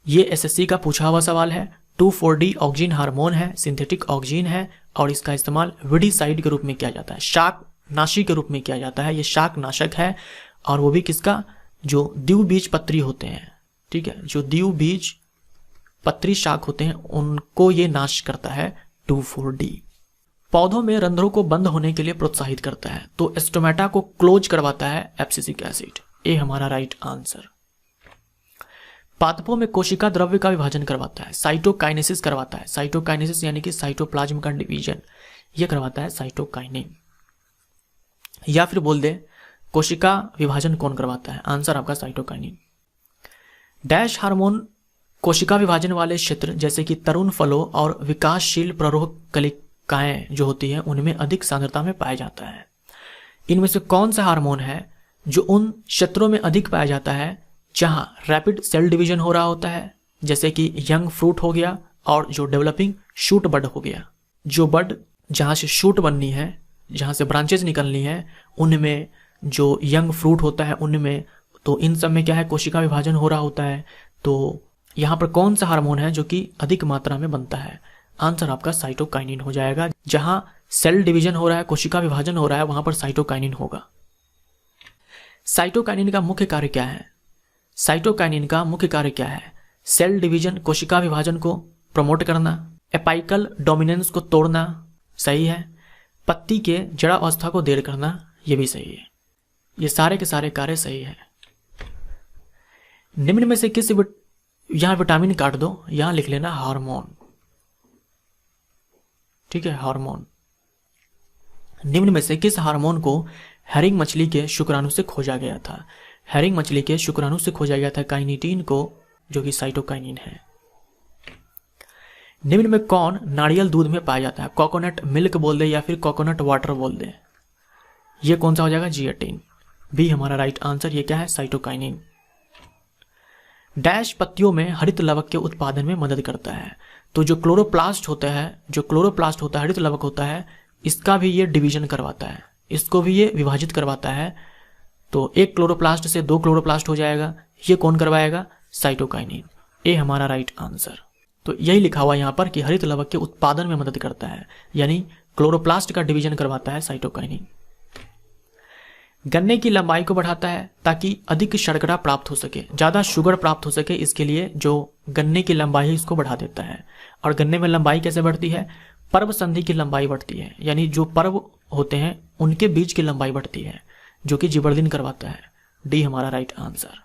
ये एसएससी का पूछा हुआ सवाल है। 2,4-D ऑक्सीजन हार्मोन है, सिंथेटिक ऑक्सीजन है, और इसका इस्तेमाल विडिसाइड के रूप में किया जाता है, शाक नाशी के रूप में किया जाता है। ये शाक नाशक है, और वो भी किसका? जो द्विबीज पत्री होते हैं, ठीक है, जो द्विबीज पत्री शाक होते हैं उनको ये नाश करता है 2,4-D। पौधों में रंध्रों को बंद होने के लिए प्रोत्साहित करता है, तो स्टोमेटा को क्लोज करवाता है एब्सिसिक एसिड। ये हमारा राइट आंसर। पादपों में कोशिका द्रव्य का विभाजन करवाता है, साइटोकाइनेसिस करवाता है। साइटोकाइनेसिस यानी कि साइटोप्लाज्म का डिवीजन, ये करवाता है साइटोकाइनिन। या फिर बोल दे कोशिका विभाजन कौन करवाता है? आंसर आपका साइटोकाइनिन। डैश हार्मोन कोशिका विभाजन वाले क्षेत्र जैसे कि तरुण फलों और विकासशील प्ररोह कलिकाएं जो होती है उनमें अधिक सांद्रता में पाया जाता है। इनमें से कौन सा हार्मोन है जो उन क्षेत्रों में अधिक पाया जाता है जहां रैपिड सेल डिवीजन हो रहा होता है, जैसे कि यंग फ्रूट हो गया और जो डेवलपिंग शूट बड हो गया। जो बड जहां से शूट बननी है, जहां से ब्रांचेज निकलनी है, उनमें जो यंग फ्रूट होता है उनमें, तो इन सब में क्या है? कोशिका विभाजन हो रहा होता है। तो यहाँ पर कौन सा हार्मोन है जो कि अधिक मात्रा में बनता है? आंसर आपका साइटोकाइनिन हो जाएगा। जहां सेल डिवीजन हो रहा है, कोशिका विभाजन हो रहा है, वहां पर साइटोकाइनिन होगा। साइटोकाइनिन का मुख्य कार्य क्या है? साइटोकाइनिन का मुख्य कार्य क्या है? सेल डिवीजन, कोशिका विभाजन को प्रमोट करना, एपाइकल डोमिनेंस को तोड़ना, सही है। पत्ती के जड़ा अवस्था को देर करना, यह भी सही है। ये सारे के सारे कार्य सही है। निम्न में से किस यहां विटामिन काट दो, यहां लिख लेना हार्मोन, ठीक है, हार्मोन। निम्न में से किस हार्मोन को हेरिंग मछली के शुक्राणु से खोजा गया था? हेरिंग मछली के शुक्राणु से खोजा गया था काइनिटीन को, जो कि साइटोकाइनिन है। निम्न में कौन नारियल दूध में पाया जाता है? कोकोनट मिल्क बोल दे या फिर कोकोनट वाटर बोल दे, ये कौन सा हो जाएगा? जिएटिन। बी हमारा राइट आंसर। ये क्या है? साइटोकाइनिन। डैश पत्तियों में हरित लवक के उत्पादन में मदद करता है, तो जो क्लोरोप्लास्ट होता है, जो क्लोरोप्लास्ट होता है, हरित लवक होता है, इसका भी ये डिवीजन करवाता है, इसको भी ये विभाजित करवाता है। तो एक क्लोरोप्लास्ट से दो क्लोरोप्लास्ट हो जाएगा, ये कौन करवाएगा? साइटोकाइनिन। ए हमारा राइट आंसर। तो यही लिखा हुआ यहाँ पर कि हरित लवक के उत्पादन में मदद करता है, यानी क्लोरोप्लास्ट का डिवीजन करवाता है साइटोकाइनिन। गन्ने की लंबाई को बढ़ाता है ताकि अधिक शर्करा प्राप्त हो सके, ज्यादा शुगर प्राप्त हो सके, इसके लिए जो गन्ने की लंबाई है इसको बढ़ा देता है। और गन्ने में लंबाई कैसे बढ़ती है? पर्व संधि की लंबाई बढ़ती है, यानी जो पर्व होते हैं उनके बीच की लंबाई बढ़ती है, जो कि जिबरेलिन करवाता है। डी हमारा राइट आंसर।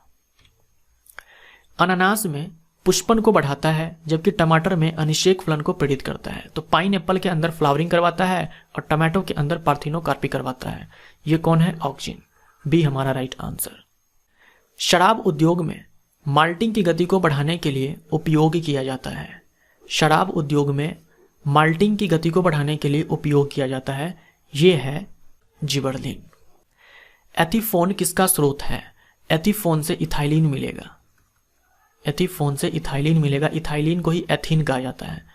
अनानास में पुष्पन को बढ़ाता है, जबकि टमाटर में अनिषेक फलन को प्रेरित करता है। तो पाइन एप्पल के अंदर फ्लावरिंग करवाता है और टमाटो के अंदर पार्थिनोकार्पी करवाता है। ये कौन है? ऑक्सीन। बी हमारा राइट आंसर। शराब उद्योग में माल्टिंग की गति को बढ़ाने के लिए उपयोग किया जाता है। शराब उद्योग में माल्टिंग की गति को बढ़ाने के लिए उपयोग किया जाता है, ये है जिबरेलिन। एथिफोन किसका स्रोत है? एथिफोन से इथाइलिन मिलेगा, एथिफोन से इथाइलिन मिलेगा। इथाइलिन को ही एथीन कहा जाता है।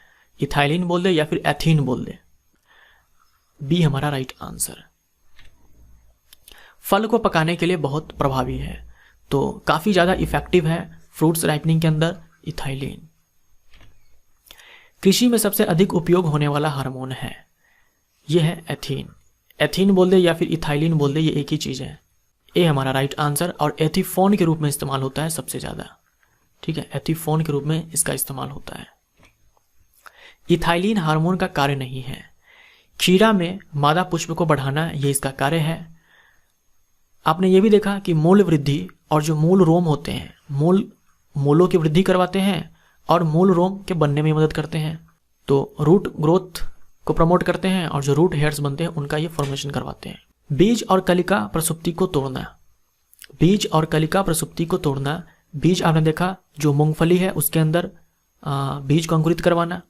इथाइलिन बोल दे या फिर एथीन बोल दे। बी हमारा राइट आंसर। फल को पकाने के लिए बहुत प्रभावी है, तो काफी ज्यादा इफेक्टिव है फ्रूट्स राइपनिंग के अंदर इथाइलिन। कृषि में सबसे अधिक उपयोग होने वाला हार्मोन है, यह है एथीन। एथीन बोल दे या फिर इथाइलिन बोल दे, ये एक ही चीज़ है। ए हमारा राइट आंसर। और एथीफोन के रूप में इस्तेमाल होता है सबसे ज़्यादा, ठीक है, एथीफोन के रूप में इसका इस्तेमाल होता है। इथाइलिन हार्मोन का कार्य नहीं है। खीरा में मादा पुष्प को बढ़ाना ये इसका कार्य है। आपने ये भी देखा कि मूल वृद्धि और जो मूल रोम होते हैं, मूलों की वृद्धि करवाते हैं और मूल रोम के बनने में मदद करते हैं। तो रूट ग्रोथ को प्रमोट करते हैं और जो रूट हेयर्स बनते हैं उनका ये फॉर्मेशन करवाते हैं। बीज और कलिका प्रसुप्ति को तोड़ना, बीज और कलिका प्रसुप्ति को तोड़ना। बीज आपने देखा जो मूंगफली है उसके अंदर बीज को अंकुरित करवाना,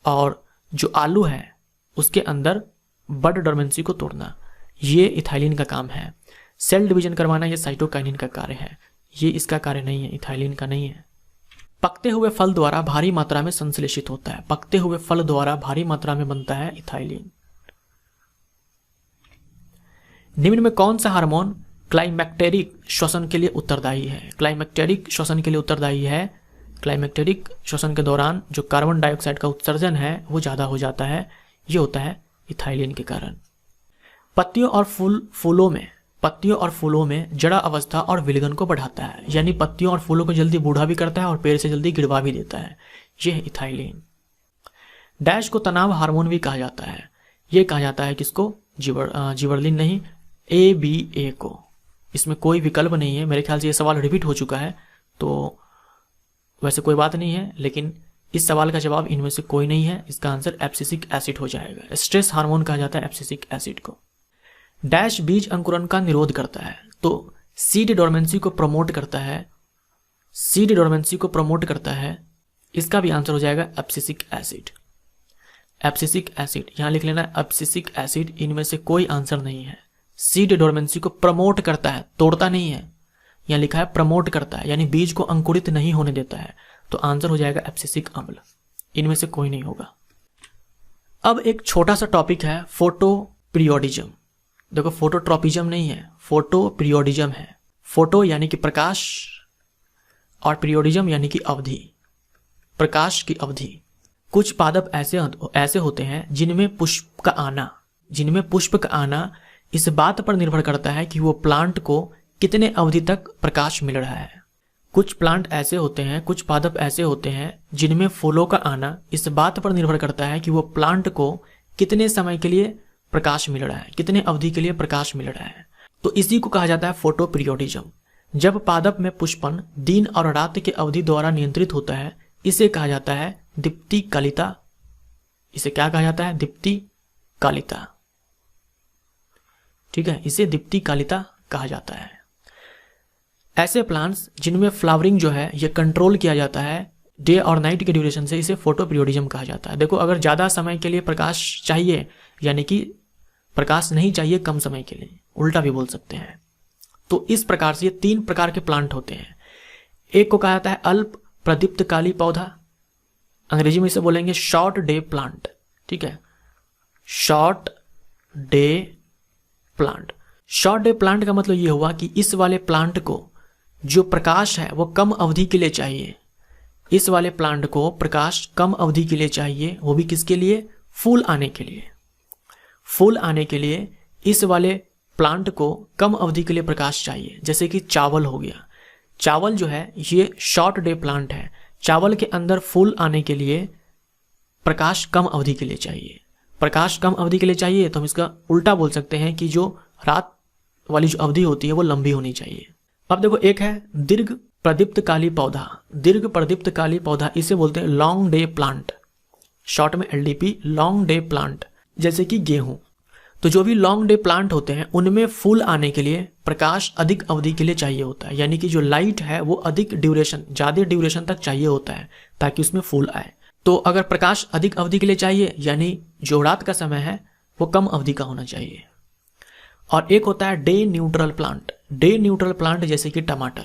और जो आलू है उसके अंदर बड डोर्मेंसी को तोड़ना, ये इथाइलिन का काम है। सेल डिवीजन करवाना ये साइटोकाइनिन का कार्य है, ये इसका कार्य नहीं है, इथाइलिन का नहीं है। पकते हुए फल द्वारा भारी मात्रा में संश्लेषित होता है, पकते हुए फल द्वारा भारी मात्रा में बनता है इथाइलिन। निम्न में कौन सा हार्मोन क्लाइमेक्टेरिक श्वसन के लिए उत्तरदायी है? क्लाइमेक्टेरिक श्वसन के लिए उत्तरदायी है। क्लाइमेक्टेरिक श्वसन के दौरान जो कार्बन डाइऑक्साइड का उत्सर्जन है वो ज़्यादा हो जाता है, ये होता है इथाइलिन के कारण। पत्तियों और फूलों में जड़ा अवस्था और विलगन को बढ़ाता है, यानी पत्तियों और फूलों को जल्दी बूढ़ा भी करता है और पेड़ से जल्दी गिरवा भी देता है, ये है इथाइलिन। डैश को तनाव हार्मोन भी कहा जाता है, ये कहा जाता है किसको? जिबरलिन नहीं, ABA को। इसमें कोई विकल्प नहीं है। मेरे ख्याल से ये सवाल रिपीट हो चुका है, तो वैसे कोई बात नहीं है, लेकिन इस सवाल का जवाब इनमें से कोई नहीं है। इसका आंसर एब्सिसिक एसिड हो जाएगा। स्ट्रेस हार्मोन कहा जाता है एब्सिसिक एसिड को। डैश बीज अंकुरन का निरोध करता है, तो सीड डोर्मेंसी को प्रमोट करता है, सीड डोर्मेंसी को प्रमोट करता है। इसका भी आंसर हो जाएगा एब्सिसिक एसिड। एब्सिसिक एसिड यहां लिख लेना, एब्सिसिक एसिड। इनमें से कोई आंसर नहीं है। सीड डोर्मेंसी को प्रमोट करता है, तोड़ता नहीं है। यहां लिखा है प्रमोट करता है, यानी बीज को अंकुरित नहीं होने देता है, तो आंसर हो जाएगा एब्सिसिक अम्ल। इनमें से कोई नहीं होगा। अब एक छोटा सा टॉपिक है फोटो पीरियोडिज्म। देखो, फोटोट्रॉपिज्म नहीं है, फोटो पीरियोडिज्म है। फोटो यानी कि प्रकाश और पीरियोडिज्म यानी कि अवधि, प्रकाश की अवधि। कुछ पादप ऐसे होते हैं जिनमें पुष्प का आना इस बात पर निर्भर करता है कि वो प्लांट को कितने अवधि तक प्रकाश मिल रहा है। कुछ पादप ऐसे होते हैं जिनमें फूलों का आना इस बात पर निर्भर करता है कि वो प्लांट को कितने समय के लिए प्रकाश मिल रहा है, कितने अवधि के लिए प्रकाश मिल रहा है। तो इसी को कहा जाता है फोटो पीरियोडिज्म। जब पादप में पुष्पन दिन और रात की अवधि द्वारा नियंत्रित होता है, इसे कहा जाता है दीप्तिकालिता। इसे क्या कहा जाता है? दीप्तिकालिता। ठीक है, इसे दीप्तिकालिता कहा जाता है। ऐसे प्लांट्स जिनमें फ्लावरिंग जो है ये कंट्रोल किया जाता है डे और नाइट के ड्यूरेशन से, इसे फोटो पीरियोडिज्म कहा जाता है। देखो, अगर ज़्यादा समय के लिए प्रकाश चाहिए, यानी कि प्रकाश नहीं चाहिए कम समय के लिए, उल्टा भी बोल सकते हैं। तो इस प्रकार से ये 3 प्रकार के प्लांट होते हैं। एक को कहा जाता है अल्प प्रदीप्तकाली पौधा, अंग्रेजी में इसे बोलेंगे शॉर्ट डे प्लांट। ठीक है, short day plant. Short day plant का मतलब ये हुआ कि इस वाले प्लांट को जो प्रकाश है वो कम अवधि के लिए चाहिए। इस वाले प्लांट को प्रकाश कम अवधि के लिए चाहिए, वो भी किसके लिए? फूल आने के लिए। फूल आने के लिए इस वाले प्लांट को कम अवधि के लिए प्रकाश चाहिए। जैसे कि चावल हो गया, चावल जो है ये शॉर्ट डे प्लांट है। चावल के अंदर फूल आने के लिए प्रकाश कम अवधि के लिए चाहिए। प्रकाश कम अवधि के लिए चाहिए तो हम इसका उल्टा बोल सकते हैं कि जो रात वाली जो अवधि होती है वो लंबी होनी चाहिए। अब देखो, एक है दीर्घ प्रदीप्तकाली पौधा। दीर्घ प्रदीप्तकाली पौधा इसे बोलते हैं लॉन्ग डे प्लांट, शॉर्ट में LDP, लॉन्ग डे प्लांट। जैसे कि गेहूं, तो जो भी लॉन्ग डे प्लांट होते हैं उनमें फूल आने के लिए प्रकाश अधिक अवधि के लिए चाहिए होता है, यानी कि जो लाइट है वो अधिक ड्यूरेशन, ज़्यादा ड्यूरेशन तक चाहिए होता है ताकि उसमें फूल आए। तो अगर प्रकाश अधिक अवधि के लिए चाहिए, यानी जो रात का समय है वो कम अवधि का होना चाहिए। और एक होता है day neutral plant. Day neutral plant जैसे कि टमाटर।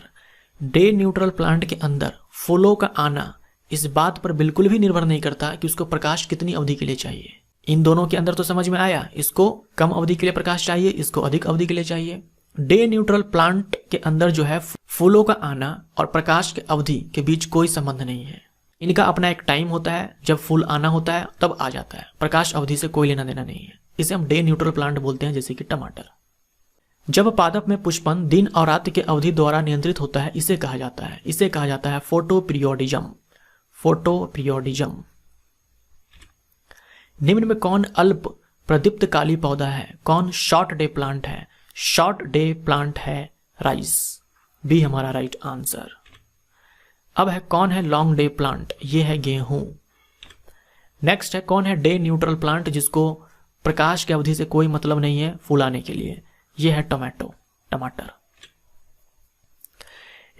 डे न्यूट्रल प्लांट के अंदर फूलों का आना इस बात पर बिल्कुल भी निर्भर नहीं करता कि उसको प्रकाश कितनी अवधि के लिए चाहिए। इन दोनों के अंदर तो समझ में आया, इसको कम अवधि के लिए प्रकाश चाहिए, इसको अधिक अवधि के लिए चाहिए। डे न्यूट्रल प्लांट के अंदर जो है फूलों का आना और प्रकाश के अवधि के बीच कोई संबंध नहीं है। इनका अपना एक टाइम होता है, जब फूल आना होता है तब आ जाता है, प्रकाश अवधि से कोई लेना देना नहीं है। इसे हम डे न्यूट्रल प्लांट बोलते हैं, जैसे कि टमाटर। जब पादप में पुष्पन दिन और रात के अवधि द्वारा नियंत्रित होता है, इसे कहा जाता है फोटोपीरियोडिज्म। फोटोपीरियोडिज्म। निम्न में कौन अल्प प्रदीप्त काली पौधा है? कौन शॉर्ट डे प्लांट है? शॉर्ट डे प्लांट है राइस, बी हमारा राइट आंसर। अब है कौन है लॉन्ग डे प्लांट? ये है गेहूं। नेक्स्ट है कौन है डे न्यूट्रल प्लांट जिसको प्रकाश की अवधि से कोई मतलब नहीं है फुलाने के लिए? ये है टमाटर।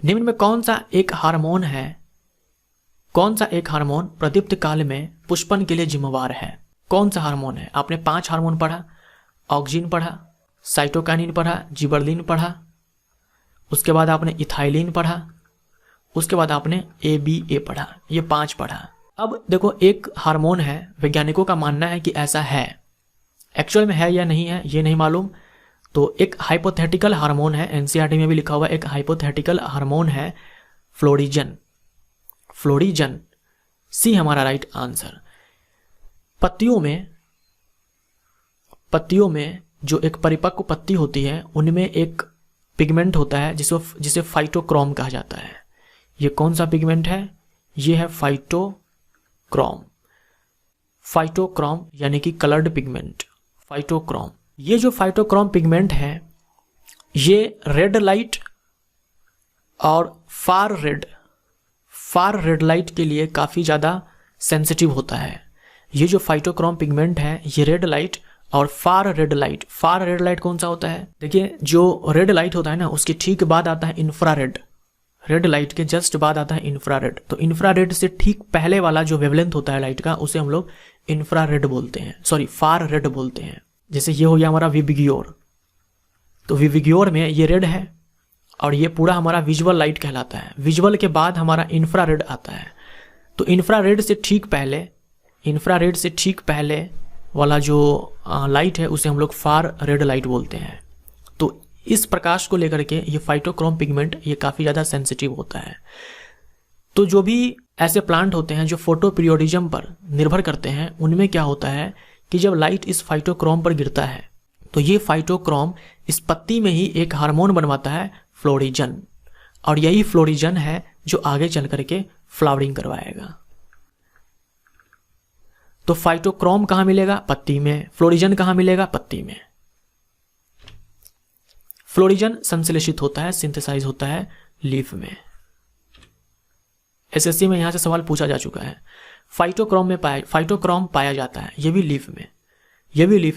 निम्न में कौन सा एक हार्मोन प्रदीप्त काल में पुष्पन के लिए जिम्मेवार है? कौन सा हार्मोन है? आपने 5 हार्मोन पढ़ा, ऑक्सिन पढ़ा, साइटोकाइनिन पढ़ा, जिबरलिन पढ़ा, उसके बाद आपने इथाइलिन पढ़ा, उसके बाद आपने ABA पढ़ा, ये 5 पढ़ा। अब देखो एक हार्मोन है, वैज्ञानिकों का मानना है कि ऐसा है, एक्चुअल में है या नहीं है ये नहीं मालूम। तो एक हाइपोथेटिकल हार्मोन है, NCERT में भी लिखा हुआ एक हाइपोथेटिकल हार्मोन है फ्लोरिजन। सी हमारा राइट आंसर। पत्तियों में जो एक परिपक्व पत्ती होती है उनमें एक पिगमेंट होता है जिसे फाइटोक्रोम कहा जाता है। ये कौन सा पिगमेंट है? ये है फाइटोक्रोम यानी कि कलर्ड पिगमेंट, फाइटोक्रोम। ये जो फाइटोक्रोम पिगमेंट है ये रेड लाइट और फार रेड लाइट के लिए काफ़ी ज़्यादा सेंसिटिव होता है। ये जो फाइटोक्रोम पिगमेंट है ये रेड लाइट और फार रेड लाइट कौन सा होता है? देखिए जो रेड लाइट होता है ना उसके ठीक बाद आता है इंफ्रारेड। रेड लाइट के जस्ट बाद आता है इंफ्रारेड। तो इंफ्रारेड से ठीक पहले वाला जो वेवलेंथ होता है लाइट का उसे हम लोग इंफ्रारेड बोलते हैं, फार रेड बोलते हैं। जैसे ये हो गया हमारा विविग्योर, तो विविग्योर में ये रेड है और ये पूरा हमारा विजुअल लाइट कहलाता है। विजुअल के बाद हमारा इंफ्रारेड आता है। तो इंफ्रारेड से ठीक पहले वाला जो लाइट है उसे हम लोग फार रेड लाइट बोलते हैं। तो इस प्रकाश को लेकर के ये फाइटोक्रोम पिगमेंट ये काफ़ी ज़्यादा सेंसिटिव होता है। तो जो भी ऐसे प्लांट होते हैं जो फोटोपीरियोडिज्म पर निर्भर करते हैं उनमें क्या होता है कि जब लाइट इस फाइटोक्रोम पर गिरता है तो ये फाइटोक्रोम इस पत्ती में ही एक हार्मोन बनवाता है फ्लोरिजन, और यही फ्लोरिजन है जो आगे चल करके फ्लावरिंग करवाएगा। तो फाइटोक्रोम कहाँ मिलेगा? पत्ती में। फ्लोरिजन कहाँ मिलेगा? पत्ती में। फ्लोरिजन संश्लेषित होता है, सिंथेसाइज होता है लीफ में। SSC में यहां से सवाल पूछा जा चुका है। फाइटोक्रोम पाया जाता है, ये भी लीफ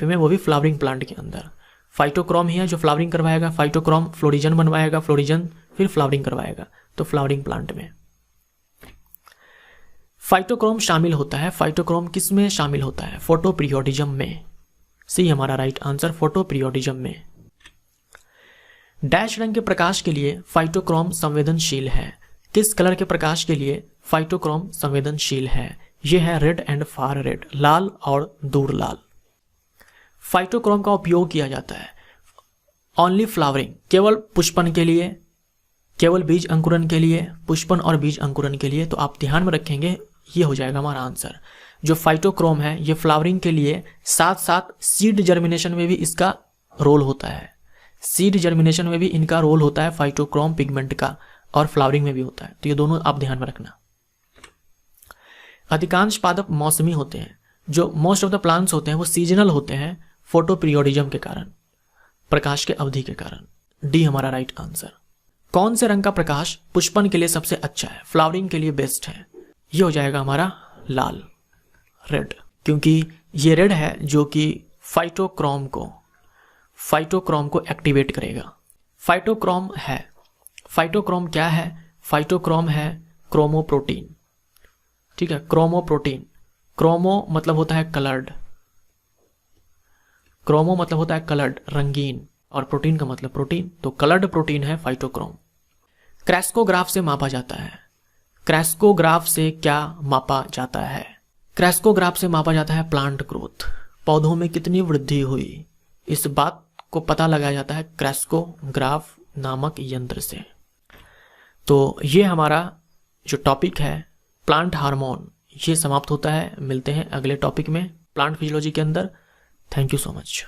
में, वो भी फ्लावरिंग प्लांट के अंदर। फाइटोक्रोम ही है जो फ्लावरिंग करवाएगा, फाइटोक्रोम फ्लोरिजन बनवाएगा, फ्लोरिजन फिर फ्लावरिंग करवाएगा। तो फ्लावरिंग प्लांट में फाइटोक्रोम शामिल होता है। फाइटोक्रोम किस में शामिल होता है? फोटोपीरियोडिज्म में। सी हमारा राइट आंसर, फोटोपीरियोडिज्म में। डैश रंग के प्रकाश के लिए फाइटोक्रोम संवेदनशील है। किस कलर के प्रकाश के लिए फाइटोक्रोम संवेदनशील है? यह है रेड एंड फार रेड, लाल और दूर लाल। फाइटोक्रोम का उपयोग किया जाता है ओनली फ्लावरिंग, केवल पुष्पन के लिए, केवल बीज अंकुरन के लिए, पुष्पन और बीज अंकुरन के लिए। तो आप ध्यान में रखेंगे, ये हो जाएगा हमारा आंसर। जो फाइटोक्रोम है ये फ्लावरिंग के लिए, साथ साथ सीड जर्मिनेशन में भी इसका रोल होता है। सीड जर्मिनेशन में भी इनका रोल होता है फाइटोक्रोम पिगमेंट का, और फ्लावरिंग में भी होता है। तो ये दोनों आप ध्यान में रखना। अधिकांश पादप मौसमी होते हैं। जो मोस्ट ऑफ द प्लांट्स होते हैं वो सीजनल होते हैं फोटोपीरियोडिज्म के कारण, प्रकाश के अवधि के कारण। डी हमारा राइट आंसर। कौन से रंग का प्रकाश पुष्पन के लिए सबसे अच्छा है, फ्लावरिंग के लिए बेस्ट है? ये हो जाएगा हमारा लाल, रेड, क्योंकि ये रेड है जो कि फाइटोक्रोम को एक्टिवेट करेगा। फाइटोक्रोम क्या है? फाइटोक्रोम है क्रोमोप्रोटीन। ठीक है, क्रोमोप्रोटीन। क्रोमो मतलब होता है कलर्ड, रंगीन, और प्रोटीन का मतलब प्रोटीन, तो कलर्ड प्रोटीन है फाइटोक्रोम। क्रैस्कोग्राफ से मापा जाता है। क्रैस्कोग्राफ से क्या मापा जाता है? क्रैस्कोग्राफ से मापा जाता है प्लांट ग्रोथ, पौधों में कितनी वृद्धि हुई, इस बात को पता लगाया जाता है क्रैस्कोग्राफ नामक यंत्र से। तो ये हमारा जो टॉपिक है प्लांट हार्मोन, ये समाप्त होता है। मिलते हैं अगले टॉपिक में प्लांट फिजियोलॉजी के अंदर। Thank you so much.